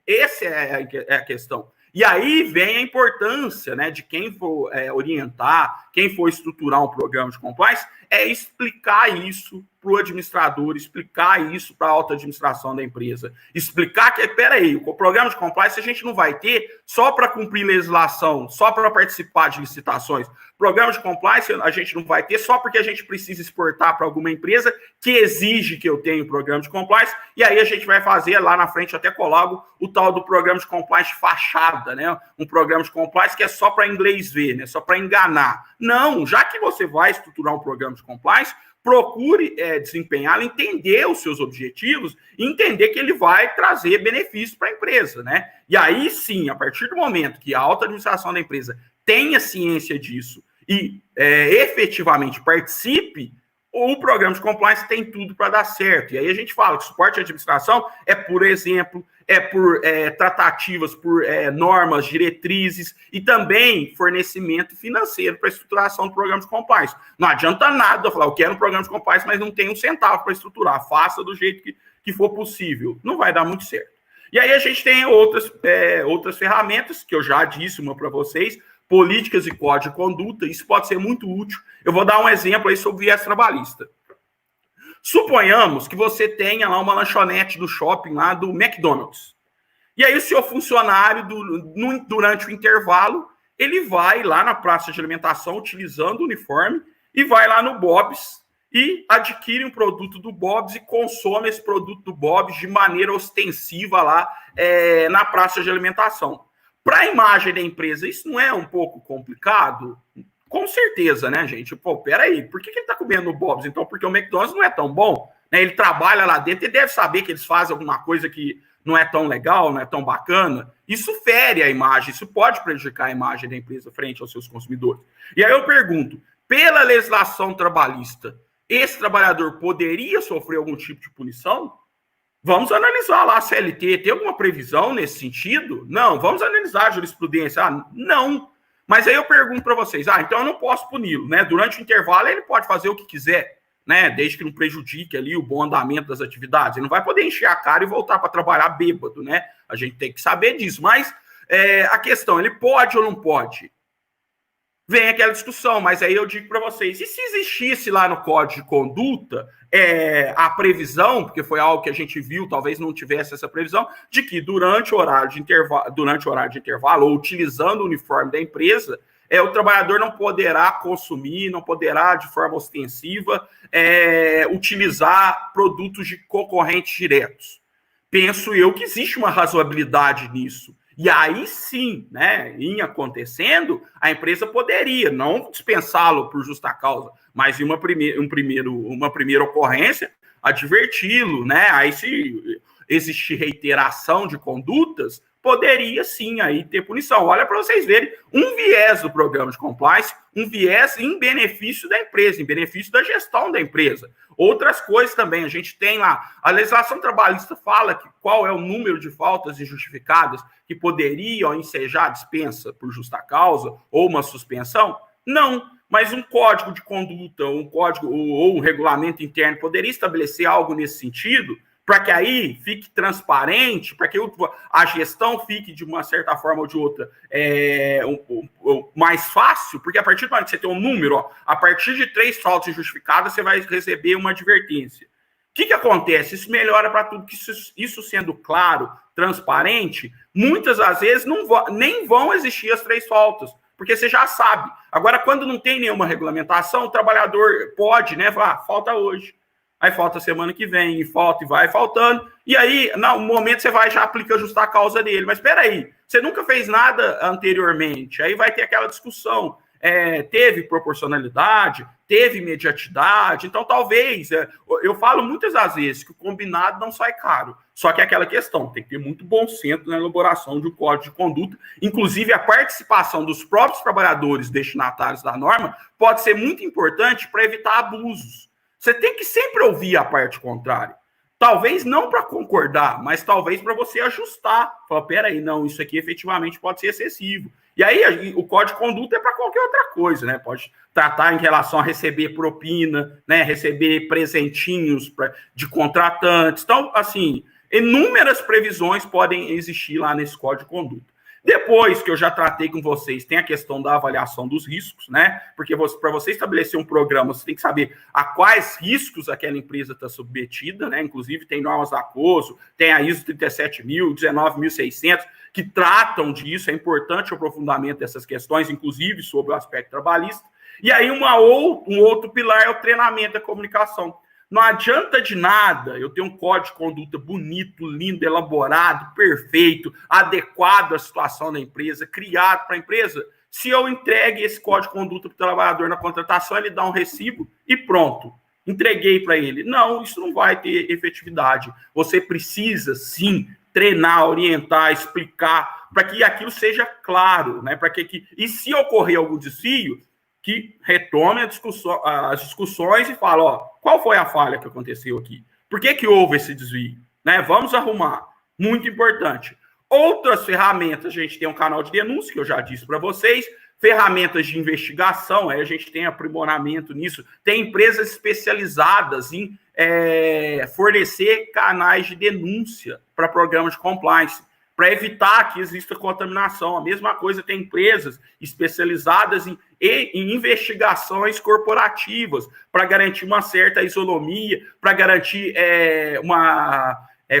Essa é a questão. E aí vem a importância, né, de quem for orientar, quem for estruturar um programa de compliance, explicar isso para o administrador, explicar isso para a alta administração da empresa. Explicar que, peraí, o programa de compliance a gente não vai ter só para cumprir legislação, só para participar de licitações. Programa de compliance a gente não vai ter só porque a gente precisa exportar para alguma empresa que exige que eu tenha um programa de compliance, e aí a gente vai fazer lá na frente, até coloco o tal do programa de compliance fachada, né? Um programa de compliance que é só para inglês ver, né? Só para enganar. Não, já que você vai estruturar um programa de compliance, procure desempenhá-lo, entender os seus objetivos e entender que ele vai trazer benefícios para a empresa, né? E aí sim, a partir do momento que a alta administração da empresa tenha ciência disso e efetivamente participe, o programa de compliance tem tudo para dar certo. E aí a gente fala que suporte à administração é por exemplo, por tratativas, por normas, diretrizes e também fornecimento financeiro para a estruturação do programa de compliance. Não adianta nada eu falar, eu quero um programa de compliance, mas não tenho um centavo para estruturar. Faça do jeito que for possível. Não vai dar muito certo. E aí a gente tem outras ferramentas, que eu já disse uma para vocês, políticas e código de conduta. Isso pode ser muito útil. Eu vou dar um exemplo aí sobre viés trabalhista. Suponhamos que você tenha lá uma lanchonete do shopping lá do McDonald's. E aí o seu funcionário, durante o intervalo, ele vai lá na praça de alimentação utilizando o uniforme e vai lá no Bob's e adquire um produto do Bob's e consome esse produto do Bob's de maneira ostensiva lá na praça de alimentação. Para a imagem da empresa, isso não é um pouco complicado? com certeza, né, gente? Pô, peraí, por que ele está comendo no Bob's? Então, porque o McDonald's não é tão bom, né? Ele trabalha lá dentro e deve saber que eles fazem alguma coisa que não é tão legal, não é tão bacana. Isso fere a imagem, isso pode prejudicar a imagem da empresa frente aos seus consumidores. E aí eu pergunto, pela legislação trabalhista, esse trabalhador poderia sofrer algum tipo de punição? Vamos analisar lá a CLT. Tem alguma previsão nesse sentido? Não. Vamos analisar a jurisprudência? Não. Mas aí eu pergunto para vocês, então eu não posso puni-lo, né? Durante o intervalo ele pode fazer o que quiser, né? Desde que não prejudique ali o bom andamento das atividades. Ele não vai poder encher a cara e voltar para trabalhar bêbado, né? A gente tem que saber disso. Mas a questão, ele pode ou não pode? Vem aquela discussão, mas aí eu digo para vocês, e se existisse lá no Código de Conduta a previsão, porque foi algo que a gente viu, talvez não tivesse essa previsão, de que durante o horário de intervalo, ou utilizando o uniforme da empresa, o trabalhador não poderá consumir, não poderá, de forma ostensiva, utilizar produtos de concorrentes diretos. Penso eu que existe uma razoabilidade nisso. E aí sim, né, em acontecendo, a empresa poderia não dispensá-lo por justa causa, mas em uma primeira ocorrência, adverti-lo, né? Aí se existir reiteração de condutas, poderia sim aí ter punição. Olha para vocês verem um viés do programa de compliance, um viés em benefício da empresa, em benefício da gestão da empresa. Outras coisas também, a gente tem lá, a legislação trabalhista fala que qual é o número de faltas injustificadas que poderiam ensejar a dispensa por justa causa ou uma suspensão? Não, mas um código de conduta, um código ou um regulamento interno poderia estabelecer algo nesse sentido, para que aí fique transparente, para que a gestão fique de uma certa forma ou de outra mais fácil, porque a partir do momento que você tem um número, a partir de 3 faltas injustificadas, você vai receber uma advertência. O que acontece? Isso melhora para tudo, que isso sendo claro, transparente, muitas das vezes nem vão existir as 3 faltas, porque você já sabe. Agora, quando não tem nenhuma regulamentação, o trabalhador pode, né, falar, falta hoje. Aí falta semana que vem, e falta e vai faltando. E aí, no momento, você vai já aplica justa a causa dele. Mas espera aí, você nunca fez nada anteriormente. Aí vai ter aquela discussão. Teve proporcionalidade, teve imediatidade. Então, talvez, eu falo muitas das vezes que o combinado não sai caro. Só que é aquela questão, tem que ter muito bom senso na elaboração de um código de conduta. Inclusive, a participação dos próprios trabalhadores destinatários da norma pode ser muito importante para evitar abusos. Você tem que sempre ouvir a parte contrária. Talvez não para concordar, mas talvez para você ajustar. Falar, peraí, não, isso aqui efetivamente pode ser excessivo. E aí o código de conduta é para qualquer outra coisa, né? Pode tratar em relação a receber propina, né? Receber presentinhos de contratantes. Então, assim, inúmeras previsões podem existir lá nesse código de conduta. Depois que eu já tratei com vocês, tem a questão da avaliação dos riscos, né? Porque para você estabelecer um programa, você tem que saber a quais riscos aquela empresa está submetida, né? Inclusive, tem normas da COSO, tem a ISO 37.000, 19.600, que tratam disso. É importante o aprofundamento dessas questões, inclusive sobre o aspecto trabalhista. E aí, um outro pilar é o treinamento da comunicação. Não adianta de nada eu ter um código de conduta bonito, lindo, elaborado, perfeito, adequado à situação da empresa, criado para a empresa, se eu entregue esse código de conduta para o trabalhador na contratação, ele dá um recibo e pronto, entreguei para ele. Não, isso não vai ter efetividade. Você precisa, sim, treinar, orientar, explicar, para que aquilo seja claro, né? E se ocorrer algum desvio, que retome as discussões e fala, qual foi a falha que aconteceu aqui? Por que houve esse desvio? Né? Vamos arrumar. Muito importante. Outras ferramentas, a gente tem um canal de denúncia, que eu já disse para vocês, ferramentas de investigação, aí a gente tem aprimoramento nisso, tem empresas especializadas em fornecer canais de denúncia para programas de compliance, para evitar que exista contaminação. A mesma coisa, tem empresas especializadas em investigações corporativas, para garantir uma certa isonomia, para garantir uma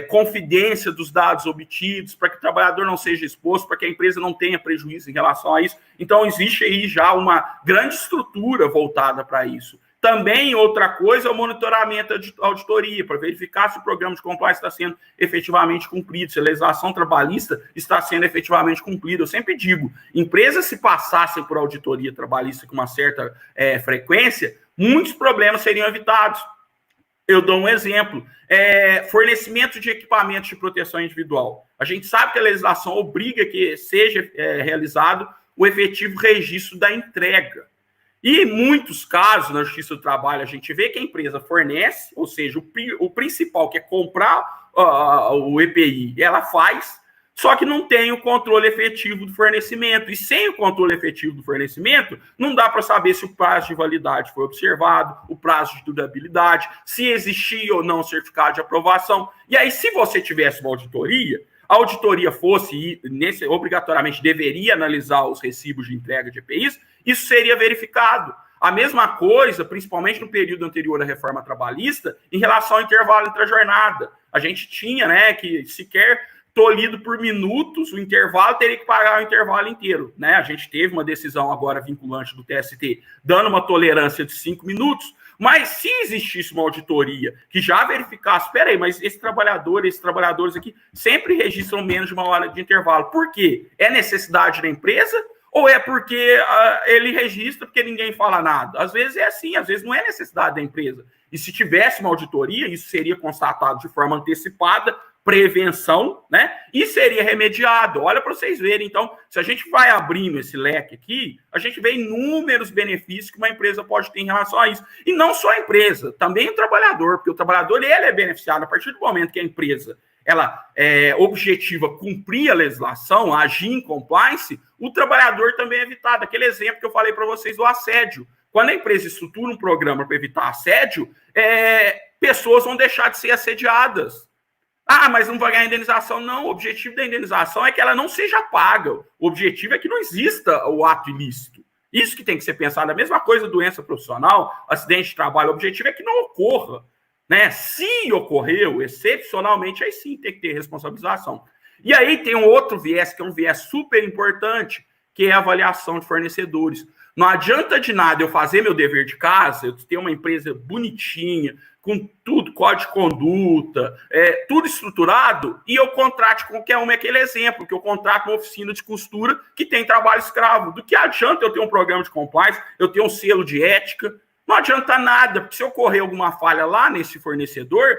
confidência dos dados obtidos, para que o trabalhador não seja exposto, para que a empresa não tenha prejuízo em relação a isso. Então, existe aí já uma grande estrutura voltada para isso. Também outra coisa é o monitoramento de auditoria, para verificar se o programa de compliance está sendo efetivamente cumprido, se a legislação trabalhista está sendo efetivamente cumprida. Eu sempre digo, empresas se passassem por auditoria trabalhista com uma certa frequência, muitos problemas seriam evitados. Eu dou um exemplo, fornecimento de equipamentos de proteção individual. A gente sabe que a legislação obriga que seja realizado o efetivo registro da entrega. E em muitos casos, na Justiça do Trabalho, a gente vê que a empresa fornece, ou seja, o principal, que é comprar o EPI, ela faz, só que não tem o controle efetivo do fornecimento. E sem o controle efetivo do fornecimento, não dá para saber se o prazo de validade foi observado, o prazo de durabilidade, se existia ou não certificado de aprovação. E aí, se você tivesse uma auditoria, a auditoria fosse, obrigatoriamente deveria analisar os recibos de entrega de EPIs, isso seria verificado. A mesma coisa, principalmente no período anterior à reforma trabalhista, em relação ao intervalo entre a jornada. A gente tinha, né, que sequer tolhido por minutos o intervalo, teria que pagar o intervalo inteiro, né? A gente teve uma decisão agora vinculante do TST, dando uma tolerância de 5 minutos, mas se existisse uma auditoria que já verificasse, peraí, mas esses trabalhadores aqui sempre registram menos de 1 hora de intervalo. Por quê? É necessidade da empresa ou é porque ele registra porque ninguém fala nada? Às vezes é assim, às vezes não é necessidade da empresa. E se tivesse uma auditoria, isso seria constatado de forma antecipada, prevenção, né? E seria remediado. Olha para vocês verem. Então, se a gente vai abrindo esse leque aqui, a gente vê inúmeros benefícios que uma empresa pode ter em relação a isso. E não só a empresa, também o trabalhador, porque o trabalhador ele é beneficiado a partir do momento que a empresa ela objetiva cumprir a legislação, agir em compliance, o trabalhador também é evitado. Aquele exemplo que eu falei para vocês do assédio. Quando a empresa estrutura um programa para evitar assédio, pessoas vão deixar de ser assediadas. Ah, mas não vai ganhar indenização. Não, o objetivo da indenização é que ela não seja paga. O objetivo é que não exista o ato ilícito. Isso que tem que ser pensado. A mesma coisa, doença profissional, acidente de trabalho. O objetivo é que não ocorra, né? Se ocorreu, excepcionalmente, aí sim tem que ter responsabilização. E aí tem um outro viés, que é um viés super importante, que é a avaliação de fornecedores. Não adianta de nada eu fazer meu dever de casa, eu ter uma empresa bonitinha, com tudo, código de conduta, tudo estruturado, e eu contrate qualquer um, é aquele exemplo, que eu contrato uma oficina de costura que tem trabalho escravo. Do que adianta eu ter um programa de compliance, eu ter um selo de ética? Não adianta nada, porque se ocorrer alguma falha lá nesse fornecedor,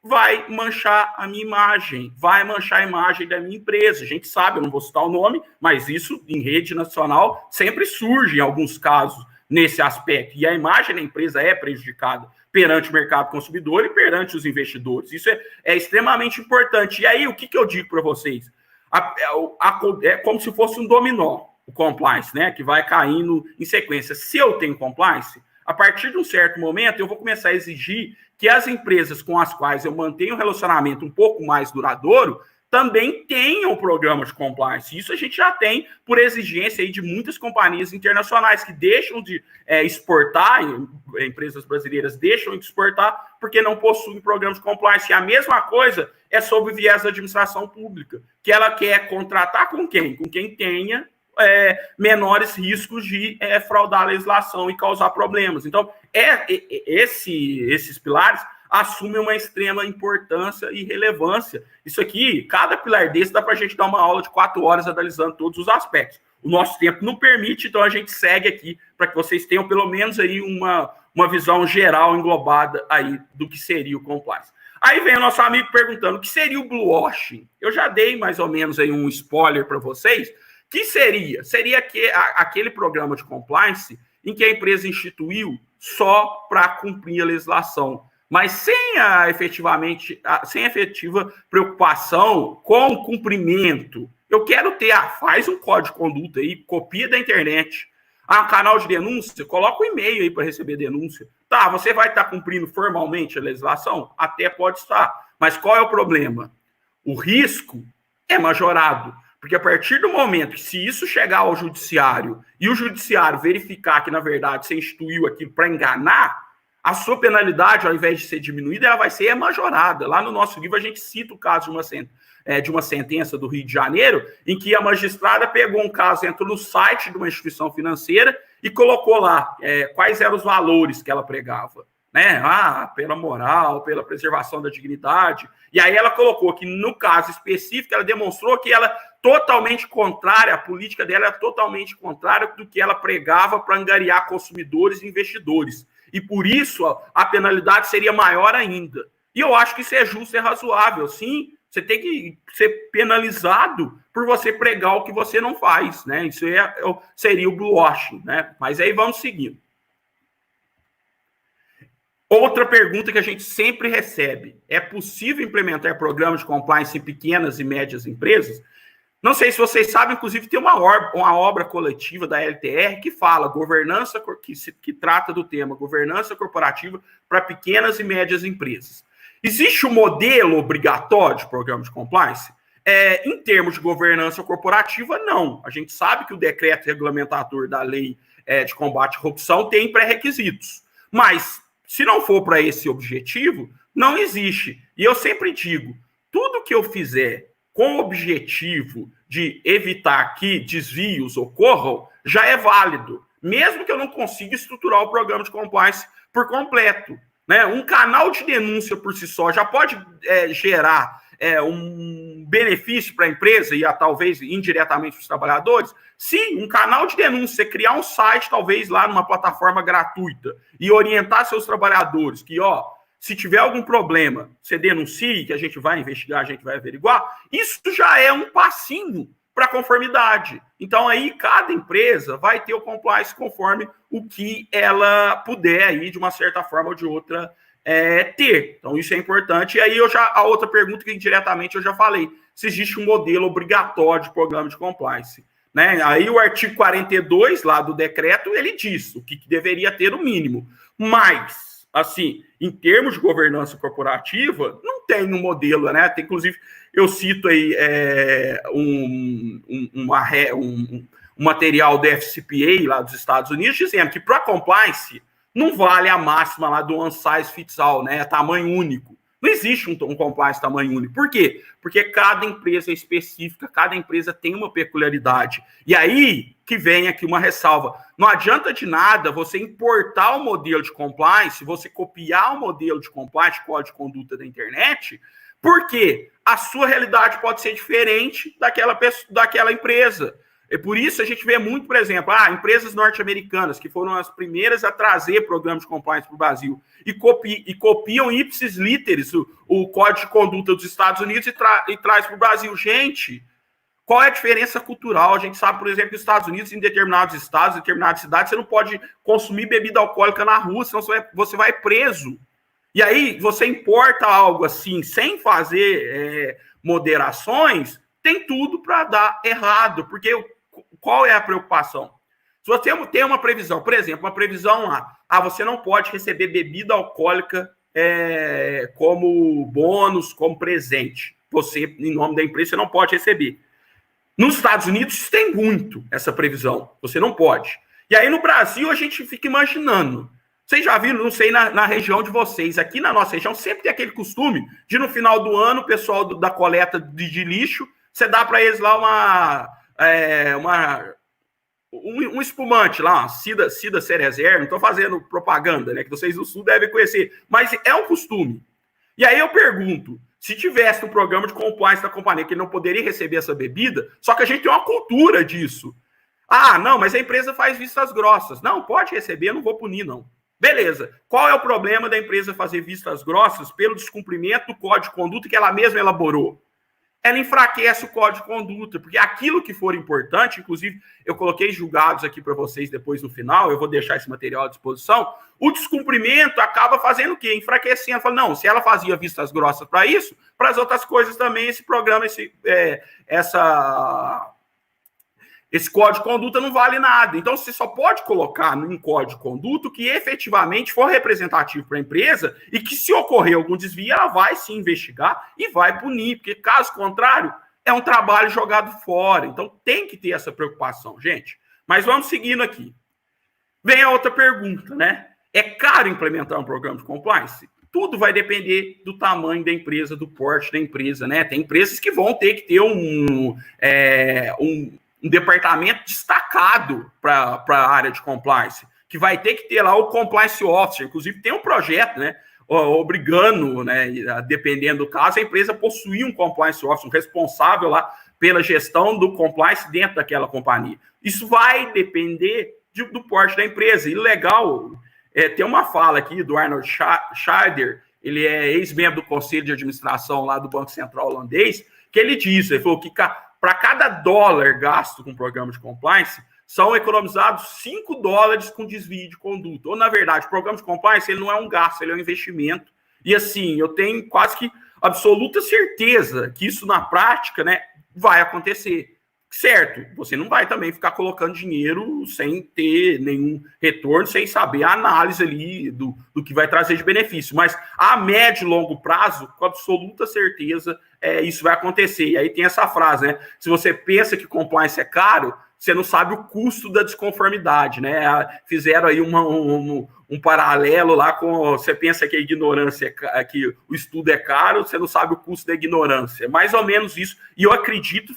vai manchar a minha imagem, vai manchar a imagem da minha empresa. A gente sabe, eu não vou citar o nome, mas isso em rede nacional sempre surge em alguns casos nesse aspecto. E a imagem da empresa é prejudicada perante o mercado consumidor e perante os investidores. Isso é extremamente importante. E aí, o que eu digo para vocês? É como se fosse um dominó, o compliance, né? Que vai caindo em sequência. Se eu tenho compliance, a partir de um certo momento, eu vou começar a exigir que as empresas com as quais eu mantenho um relacionamento um pouco mais duradouro também tenham um programa de compliance. Isso a gente já tem por exigência aí de muitas companhias internacionais que deixam de exportar, empresas brasileiras deixam de exportar porque não possuem programa de compliance. E a mesma coisa é sobre o viés da administração pública, que ela quer contratar com quem? Com quem tenha menores riscos de fraudar a legislação e causar problemas. Então, esses pilares assumem uma extrema importância e relevância. Isso aqui, cada pilar desse, dá para a gente dar uma aula de 4 horas analisando todos os aspectos. O nosso tempo não permite, então a gente segue aqui para que vocês tenham pelo menos aí uma visão geral, englobada aí do que seria o compliance. Aí vem o nosso amigo perguntando o que seria o blue washing. Eu já dei mais ou menos aí um spoiler para vocês. Que seria? Seria aquele programa de compliance em que a empresa instituiu só para cumprir a legislação, mas sem efetiva preocupação com o cumprimento. Eu quero ter, faz um código de conduta aí, copia da internet. Canal de denúncia, coloca um e-mail aí para receber denúncia. Tá, você vai estar cumprindo formalmente a legislação? Até pode estar. Mas qual é o problema? O risco é majorado. Porque a partir do momento que, se isso chegar ao judiciário e o judiciário verificar que, na verdade, você instituiu aquilo para enganar, a sua penalidade, ao invés de ser diminuída, ela vai ser majorada. Lá no nosso livro, a gente cita o caso de uma sentença do Rio de Janeiro, em que a magistrada pegou um caso, entrou no site de uma instituição financeira e colocou lá quais eram os valores que ela pregava, né? Pela moral, pela preservação da dignidade. E aí ela colocou que, no caso específico, ela demonstrou que ela totalmente contrária, a política dela era totalmente contrária do que ela pregava para angariar consumidores e investidores. E por isso a penalidade seria maior ainda. E eu acho que isso é justo e razoável. Sim, você tem que ser penalizado por você pregar o que você não faz, né? Isso seria o bluewashing, né? Mas aí vamos seguindo. Outra pergunta que a gente sempre recebe: é possível implementar programas de compliance em pequenas e médias empresas? Não sei se vocês sabem, inclusive tem uma obra coletiva da LTR que fala governança, que trata do tema governança corporativa para pequenas e médias empresas. Existe um modelo obrigatório de programa de compliance? Em termos de governança corporativa, não. A gente sabe que o decreto regulamentador da lei de combate à corrupção tem pré-requisitos. Mas, se não for para esse objetivo, não existe. E eu sempre digo, tudo que eu fizer com o objetivo de evitar que desvios ocorram, já é válido, mesmo que eu não consiga estruturar o programa de compliance por completo. Né? Um canal de denúncia por si só já pode gerar um benefício para a empresa e talvez indiretamente para os trabalhadores? Sim, um canal de denúncia, você criar um site, talvez lá numa plataforma gratuita e orientar seus trabalhadores que, se tiver algum problema, você denuncie, que a gente vai investigar, a gente vai averiguar, isso já é um passinho para conformidade. Então, aí, cada empresa vai ter o compliance conforme o que ela puder, aí, de uma certa forma ou de outra, ter. Então, isso é importante. E aí, a outra pergunta que indiretamente eu já falei, se existe um modelo obrigatório de programa de compliance. Né? Aí, o artigo 42, lá do decreto, ele diz o que deveria ter o mínimo. Mas, assim, em termos de governança corporativa, não tem um modelo, né? Tem, inclusive, eu cito aí um material do FCPA lá dos Estados Unidos dizendo que para compliance não vale a máxima lá do one size fits all, né? Tamanho único. Não existe um compliance tamanho único. Por quê? Porque cada empresa é específica, cada empresa tem uma peculiaridade. E aí que vem aqui uma ressalva. Não adianta de nada você importar o modelo de compliance, você copiar o modelo de compliance, código de conduta da internet, porque a sua realidade pode ser diferente daquela empresa. E por isso a gente vê muito, por exemplo, empresas norte-americanas que foram as primeiras a trazer programas de compliance para o Brasil e copiam ipsis literis o código de conduta dos Estados Unidos e traz para o Brasil. Gente, qual é a diferença cultural? A gente sabe, por exemplo, que nos Estados Unidos, em determinados estados, em determinadas cidades, você não pode consumir bebida alcoólica na rua, senão você vai preso. E aí, você importa algo assim, sem fazer moderações, tem tudo para dar errado, porque qual é a preocupação? Se você tem uma previsão, por exemplo, uma previsão lá, você não pode receber bebida alcoólica como bônus, como presente. Você, em nome da empresa, você não pode receber. Nos Estados Unidos tem muito essa previsão, você não pode. E aí no Brasil a gente fica imaginando. Vocês já viram, não sei, na região de vocês, aqui na nossa região sempre tem aquele costume de no final do ano, o pessoal da coleta de lixo, você dá para eles lá um espumante lá, uma Cida Cerezer, não estou fazendo propaganda, né, que vocês do Sul devem conhecer, mas é um costume. E aí eu pergunto, se tivesse um programa de compliance da companhia que ele não poderia receber essa bebida, só que a gente tem uma cultura disso. Não, mas a empresa faz vistas grossas. Não, pode receber, eu não vou punir, não. Beleza. Qual é o problema da empresa fazer vistas grossas pelo descumprimento do código de conduta que ela mesma elaborou? Ela enfraquece o código de conduta, porque aquilo que for importante, inclusive eu coloquei julgados aqui para vocês depois no final, eu vou deixar esse material à disposição, o descumprimento acaba fazendo o quê? Enfraquecendo. Fala, não, se ela fazia vistas grossas para isso, para as outras coisas também, esse programa, esse código de conduta não vale nada. Então, você só pode colocar num código de conduta que efetivamente for representativo para a empresa e que, se ocorrer algum desvio, ela vai se investigar e vai punir, porque, caso contrário, é um trabalho jogado fora. Então, tem que ter essa preocupação, gente. Mas vamos seguindo aqui. Vem a outra pergunta, né? É caro implementar um programa de compliance? Tudo vai depender do tamanho da empresa, do porte da empresa, né? Tem empresas que vão ter que ter um um departamento destacado para a área de compliance, que vai ter que ter lá o compliance officer. Inclusive, tem um projeto, né, obrigando, né, dependendo do caso, a empresa possuir um compliance officer, um responsável lá pela gestão do compliance dentro daquela companhia. Isso vai depender do porte da empresa. E legal, tem uma fala aqui do Arnold Scheider, ele é ex-membro do Conselho de Administração lá do Banco Central holandês, que ele falou que para cada dólar gasto com o programa de compliance, são economizados $5 com desvio de conduta. Ou, na verdade, o programa de compliance ele não é um gasto, ele é um investimento. E, assim, eu tenho quase que absoluta certeza que isso, na prática, né, vai acontecer. Certo, você não vai também ficar colocando dinheiro sem ter nenhum retorno, sem saber a análise ali do que vai trazer de benefício. Mas a médio e longo prazo, com absoluta certeza, isso vai acontecer. E aí tem essa frase, né? Se você pensa que compliance é caro, você não sabe o custo da desconformidade, né? Fizeram aí um paralelo lá com... Você pensa que a ignorância, que o estudo é caro, você não sabe o custo da ignorância. Mais ou menos isso. E eu acredito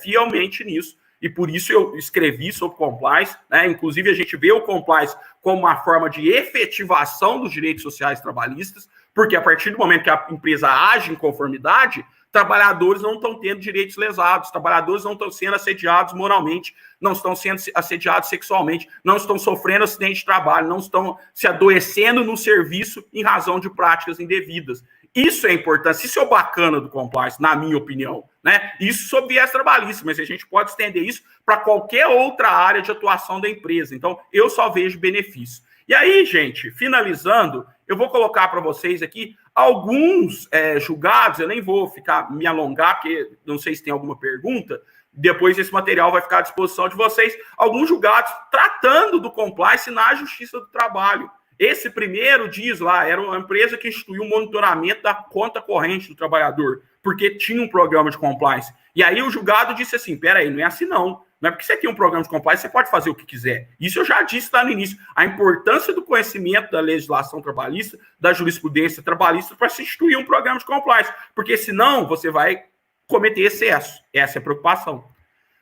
fielmente nisso. E por isso eu escrevi sobre compliance, né? Inclusive, a gente vê o compliance como uma forma de efetivação dos direitos sociais trabalhistas, porque a partir do momento que a empresa age em conformidade, trabalhadores não estão tendo direitos lesados, trabalhadores não estão sendo assediados moralmente, não estão sendo assediados sexualmente, não estão sofrendo acidente de trabalho, não estão se adoecendo no serviço em razão de práticas indevidas. Isso é importante, isso é o bacana do compliance, na minha opinião, né? Isso sob viés trabalhista, mas a gente pode estender isso para qualquer outra área de atuação da empresa. Então, eu só vejo benefício. E aí, gente, finalizando, eu vou colocar para vocês aqui alguns julgados, eu nem vou me alongar, porque não sei se tem alguma pergunta, depois esse material vai ficar à disposição de vocês, alguns julgados tratando do compliance na Justiça do Trabalho. Esse primeiro diz lá, era uma empresa que instituiu o monitoramento da conta corrente do trabalhador, porque tinha um programa de compliance. E aí o julgado disse assim, peraí, não é assim não. Não é porque você tem um programa de compliance, você pode fazer o que quiser. Isso eu já disse lá no início. A importância do conhecimento da legislação trabalhista, da jurisprudência trabalhista, para se instituir um programa de compliance. Porque senão você vai cometer excesso. Essa é a preocupação.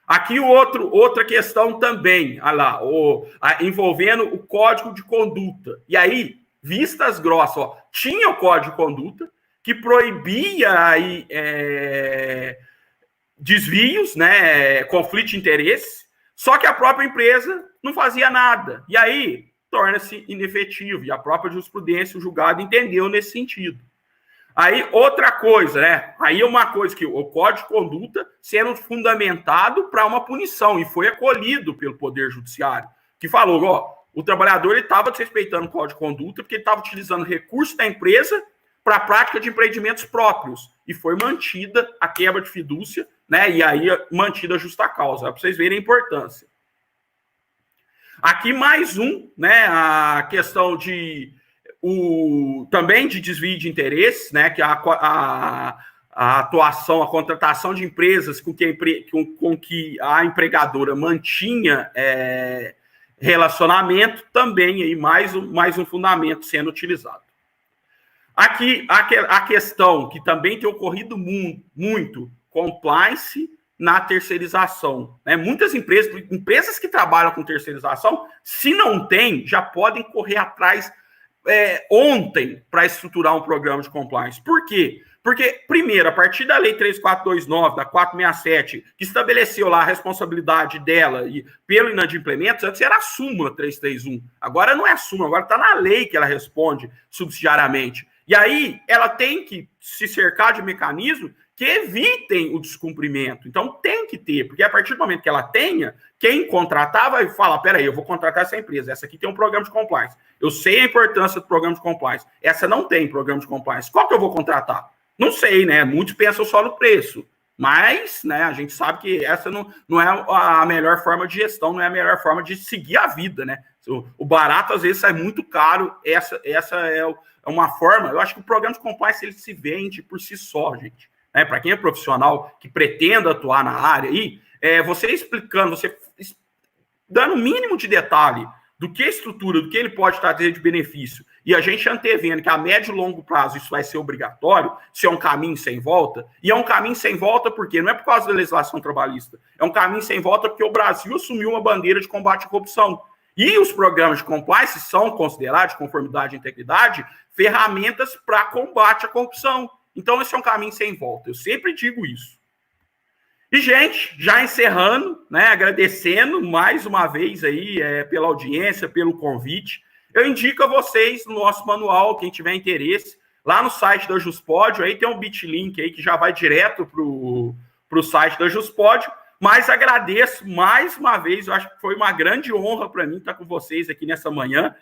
Aqui outra questão também, envolvendo o código de conduta. E aí, vistas grossas, tinha o código de conduta que proibia aí, desvios, né, conflito de interesse, só que a própria empresa não fazia nada. E aí, torna-se inefetivo. E a própria jurisprudência, o julgado, entendeu nesse sentido. Aí, outra coisa, né? Aí é uma coisa que o Código de Conduta sendo fundamentado para uma punição e foi acolhido pelo Poder Judiciário, que falou, o trabalhador estava desrespeitando o Código de Conduta porque ele estava utilizando recursos da empresa para a prática de empreendimentos próprios e foi mantida a quebra de fidúcia, né? E aí mantida a justa causa, para vocês verem a importância. Aqui mais né? A questão também de desvio de interesse, né, que a atuação, a contratação de empresas com que a empregadora mantinha relacionamento, também aí mais um fundamento sendo utilizado. Aqui a questão que também tem ocorrido muito, compliance na terceirização, né? Muitas empresas que trabalham com terceirização, se não tem, já podem correr atrás ontem para estruturar um programa de compliance. Por quê? Porque, primeiro, a partir da Lei 3429, da 467, que estabeleceu lá a responsabilidade dela pelo inadimplemento, antes era a súmula 331. Agora não é a súmula, agora está na lei que ela responde subsidiariamente. E aí ela tem que se cercar de mecanismos que evitem o descumprimento. Então tem que ter, porque a partir do momento que ela tenha, quem contratar vai falar, peraí, eu vou contratar essa empresa, essa aqui tem um programa de compliance. Eu sei a importância do programa de compliance. Essa não tem programa de compliance. Qual que eu vou contratar? Não sei, né? Muitos pensam só no preço. Mas, né, a gente sabe que essa não é a melhor forma de gestão, não é a melhor forma de seguir a vida, né? O barato, às vezes, sai muito caro. Essa é uma forma... Eu acho que o programa de compliance, ele se vende por si só, gente. Para quem é profissional, que pretenda atuar na área aí, você explicando, você dando o mínimo de detalhe do que a estrutura, do que ele pode trazer de benefício e a gente antevendo que a médio e longo prazo isso vai ser obrigatório, se é um caminho sem volta, e é um caminho sem volta porque não é por causa da legislação trabalhista, é um caminho sem volta porque o Brasil assumiu uma bandeira de combate à corrupção. E os programas de compliance são considerados, de conformidade e integridade, ferramentas para combate à corrupção. Então, esse é um caminho sem volta. Eu sempre digo isso. E, gente, já encerrando, né, agradecendo mais uma vez aí pela audiência, pelo convite, eu indico a vocês no nosso manual, quem tiver interesse, lá no site da Juspódio, aí tem um bitlink aí que já vai direto para o site da Juspódio, mas agradeço mais uma vez, eu acho que foi uma grande honra para mim estar com vocês aqui nessa manhã.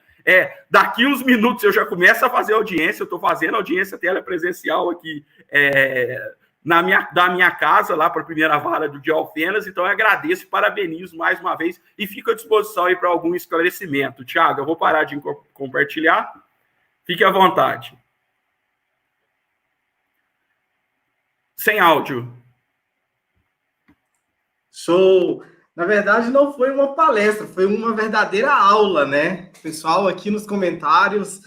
Daqui uns minutos eu já começo a fazer audiência, eu estou fazendo audiência telepresencial aqui da minha casa, lá para a primeira vara de Alfenas, então eu agradeço e parabenizo mais uma vez e fico à disposição aí para algum esclarecimento. Tiago, eu vou parar de compartilhar, fique à vontade. Sem áudio. Show! Na verdade, não foi uma palestra, foi uma verdadeira aula, né? O pessoal aqui nos comentários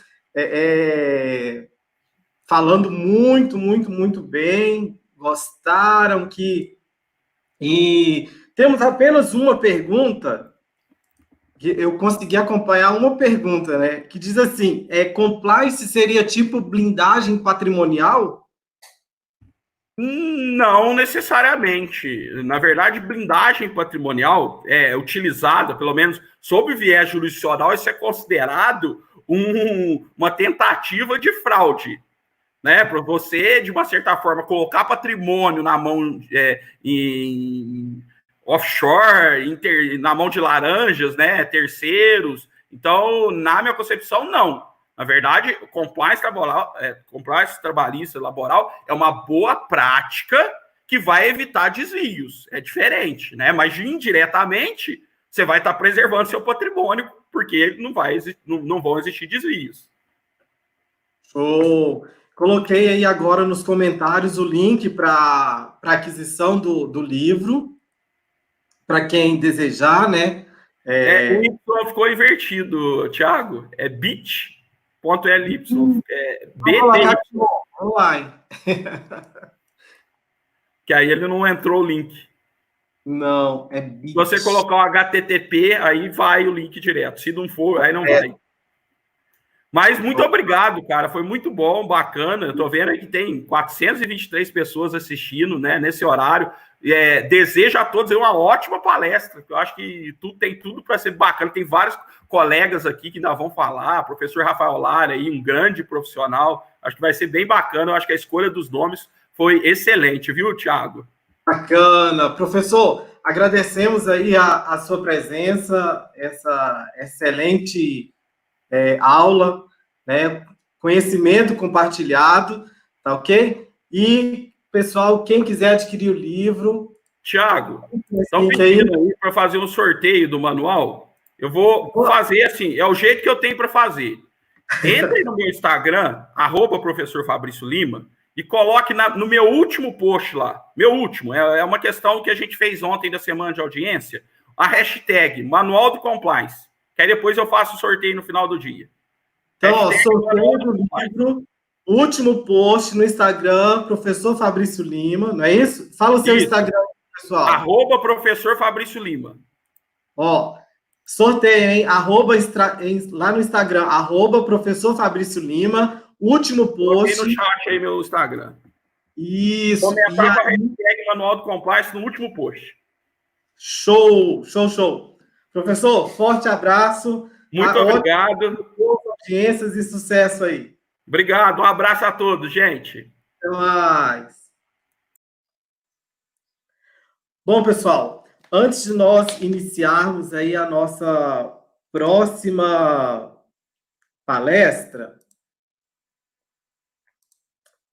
falando muito, muito, muito bem, gostaram E temos apenas uma pergunta, que eu consegui acompanhar uma pergunta, né? Que diz assim, compliance seria tipo blindagem patrimonial? Não necessariamente. Na verdade, blindagem patrimonial é utilizada, pelo menos sob viés jurisdicional, isso é considerado uma tentativa de fraude, né? Para você, de uma certa forma, colocar patrimônio na mão em offshore, na mão de laranjas, né? Terceiros. Então, na minha concepção, não. Na verdade, compliance trabalhista laboral é uma boa prática que vai evitar desvios. É diferente, né? Mas indiretamente você vai estar preservando seu patrimônio porque não vão existir desvios. Show! Coloquei aí agora nos comentários o link para aquisição do livro, para quem desejar, né? O Y ficou invertido, Thiago. É bit.ly. BT. Online. Que aí ele não entrou o link. Não, é bit. Se você colocar o HTTP, aí vai o link direto. Se não for, aí não vai. Mas muito obrigado, cara. Foi muito bom, bacana. Eu tô vendo aí que tem 423 pessoas assistindo, né, nesse horário. Desejo a todos uma ótima palestra. Eu acho que tem tudo para ser bacana. Tem vários colegas aqui que ainda vão falar. Professor Rafael Lara, aí, um grande profissional. Acho que vai ser bem bacana. Eu acho que a escolha dos nomes foi excelente, viu, Thiago? Bacana. Professor, agradecemos aí a sua presença, essa excelente aula, né? Conhecimento compartilhado, tá ok? E, pessoal, quem quiser adquirir o livro... Thiago, estão pedindo aí para fazer um sorteio do manual. Eu vou fazer assim, é o jeito que eu tenho para fazer. Entre no meu Instagram, @professor Fabrício Lima, e coloque no meu último post lá. Meu último, é uma questão que a gente fez ontem da semana de audiência, a hashtag Manual do Compliance, que aí depois eu faço o sorteio no final do dia. Então, sorteio do livro, último post no Instagram, Professor Fabrício Lima, não é isso? Fala o seu Instagram, pessoal. @professor Fabrício Lima. Sorteio, hein? Lá no Instagram, @professor Fabrício Lima, último post. Coloquei no chat aí meu Instagram. Isso. Comentar com a hashtag Manual do Compliance no último post. Show, show, show. Professor, forte abraço. Muito obrigado. Audiências e sucesso aí. Obrigado, um abraço a todos, gente. Até mais. Bom, pessoal, antes de nós iniciarmos aí a nossa próxima palestra,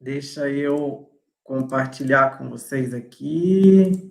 deixa eu compartilhar com vocês aqui.